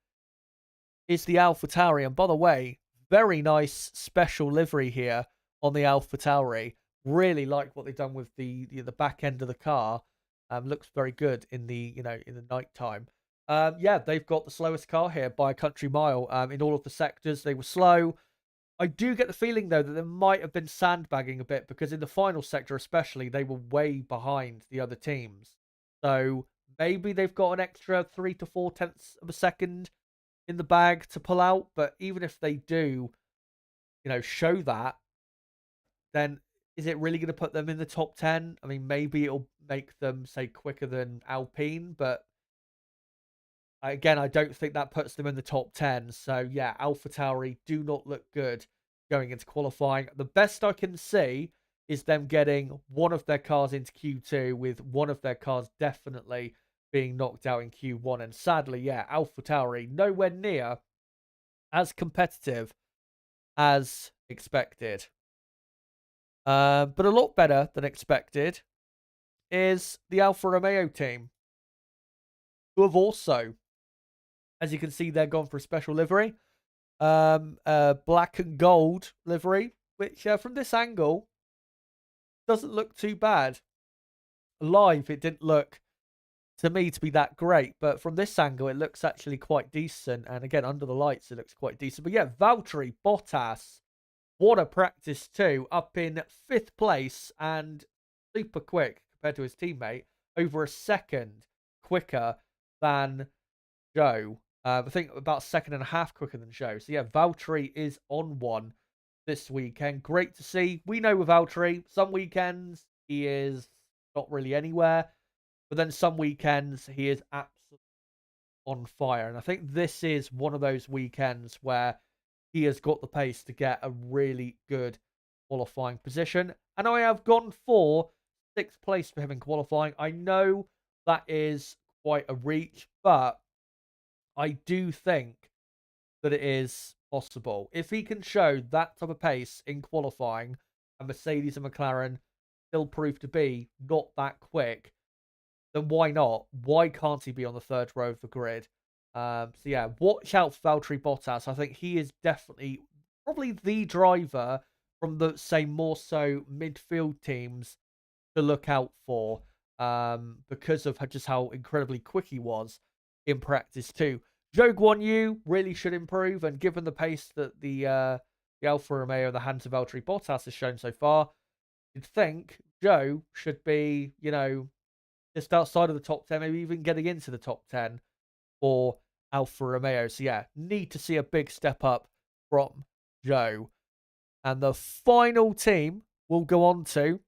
is the AlphaTauri. And by the way, very nice special livery here on the AlphaTauri. Really like what they've done with the back end of the car. Looks very good in the in the night time. Yeah, they've got the slowest car here by a country mile. In all of the sectors, they were slow. I do get the feeling, though, that there might have been sandbagging a bit, because in the final sector especially, they were way behind the other teams. So maybe they've got an extra 3 to 4 tenths of a second in the bag to pull out. But even if they do, show that, then is it really going to put them in the top 10? I mean, maybe it'll make them, say, quicker than Alpine, but again, I don't think that puts them in the top 10. So, yeah, AlphaTauri do not look good going into qualifying. The best I can see is them getting one of their cars into Q2, with one of their cars definitely being knocked out in Q1. And sadly, yeah, AlphaTauri nowhere near as competitive as expected. But a lot better than expected is the Alfa Romeo team, who have also, as you can see, they're gone for a special livery. Black and gold livery, which from this angle doesn't look too bad. Live, it didn't look to me to be that great, but from this angle, it looks actually quite decent. And again, under the lights, it looks quite decent. But yeah, Valtteri Bottas, what a practice too, up in 5th place and super quick compared to his teammate, over a second quicker than Joe. I think about a second and a half quicker than Joe. So yeah, Valtteri is on one this weekend. Great to see. We know with Valtteri, some weekends he is not really anywhere, but then some weekends he is absolutely on fire. And I think this is one of those weekends where he has got the pace to get a really good qualifying position. And I have gone for 6th place for him in qualifying. I know that is quite a reach, but I do think that it is possible. If he can show that type of pace in qualifying, and Mercedes and McLaren still prove to be not that quick, then why not? Why can't he be on the 3rd row of the grid? So yeah, watch out for Valtteri Bottas. I think he is definitely probably the driver from the, say, more so midfield teams to look out for, because of just how incredibly quick he was in practice too. Zhou Guanyu really should improve, and given the pace that the Alfa Romeo and the hands of Valtteri Bottas has shown so far, you'd think Zhou should be, just outside of the top 10, maybe even getting into the top 10 for Alfa Romeo. So yeah, need to see a big step up from Zhou. And the final team we'll go on to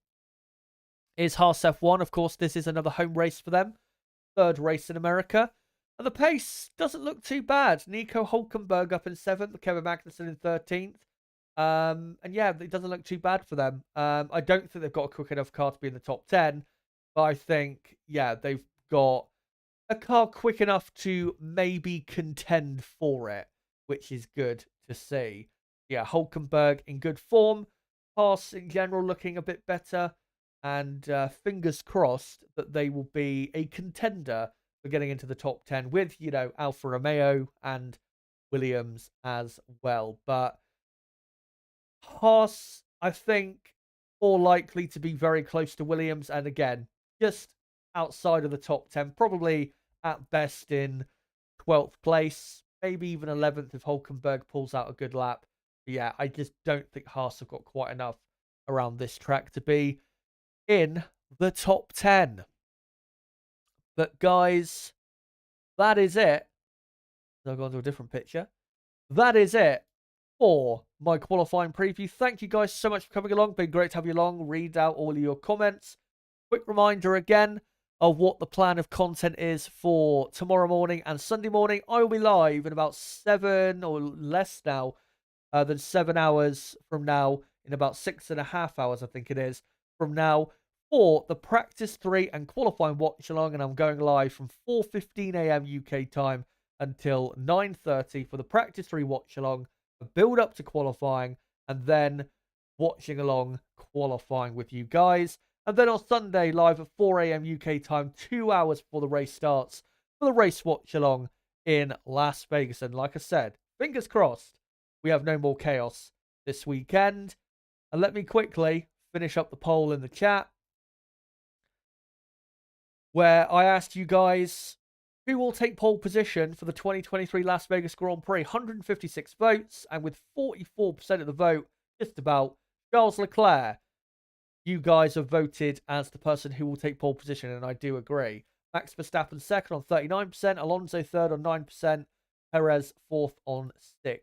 is Haas F1. Of course, this is another home race for them. 3rd race in America. And the pace doesn't look too bad. Nico Hülkenberg up in 7th, Kevin Magnussen in 13th. And yeah, it doesn't look too bad for them. I don't think they've got a quick enough car to be in the top 10. But I think, yeah, they've got a car quick enough to maybe contend for it, which is good to see. Yeah, Hülkenberg in good form. Haas in general looking a bit better. And fingers crossed that they will be a contender for getting into the top 10 with, Alfa Romeo and Williams as well. But Haas, I think, more likely to be very close to Williams. And again, just outside of the top 10, probably at best in 12th place, maybe even 11th if Hülkenberg pulls out a good lap. But yeah, I just don't think Haas have got quite enough around this track to be in the top 10. But guys, that is it. I'll go on to a different picture. That is it for my qualifying preview. Thank you guys so much for coming along. Been great to have you along. Read out all of your comments. Quick reminder again of what the plan of content is for tomorrow morning and Sunday morning. I will be live in about 7 or less now than 7 hours from now, in about 6.5 hours, I think it is, from now, for the practice 3 and qualifying watch along. And I'm going live from 4:15 a.m. UK time until 9:30 for the practice 3 watch along, a build up to qualifying, and then watching along qualifying with you guys. And then on Sunday, live at 4 a.m. UK time, 2 hours before the race starts, for the race watch along in Las Vegas. And like I said, fingers crossed, we have no more chaos this weekend. And let me quickly finish up the poll in the chat, where I asked you guys who will take pole position for the 2023 Las Vegas Grand Prix. 156 votes, and with 44% of the vote, just about, Charles Leclerc. You guys have voted as the person who will take pole position, and I do agree. Max Verstappen 2nd on 39%, Alonso 3rd on 9%, Perez 4th on 6%.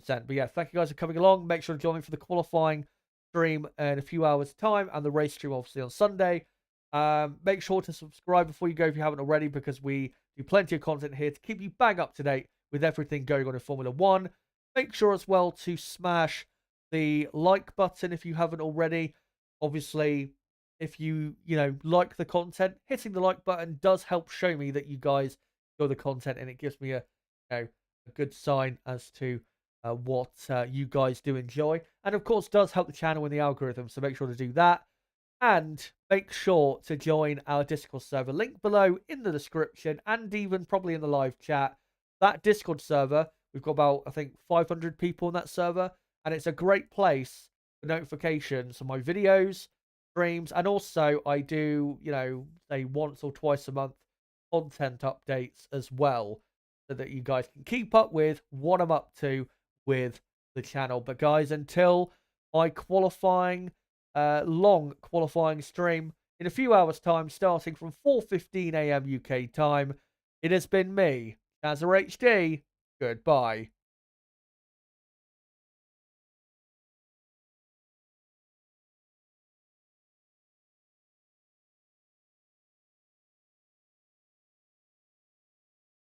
But yeah, thank you guys for coming along. Make sure to join me for the qualifying stream in a few hours' time, and the race stream obviously on Sunday. Make sure to subscribe before you go if you haven't already, because we do plenty of content here to keep you bang up to date with everything going on in Formula 1. Make sure as well to smash the like button if you haven't already. Obviously, if you like the content, hitting the like button does help show me that you guys enjoy the content, and it gives me a good sign as to what you guys do enjoy, and of course does help the channel in the algorithm. So make sure to do that, and make sure to join our Discord server, link below in the description, and even probably in the live chat. That Discord server, we've got about, I think, 500 people in that server, and it's a great place for notifications on my videos, streams, and also I do, say once or twice a month, content updates as well, so that you guys can keep up with what I'm up to with the channel. But guys, until my long qualifying stream in a few hours' time, starting from 4:15 a.m. UK time, it has been me, Kazza HD. Goodbye.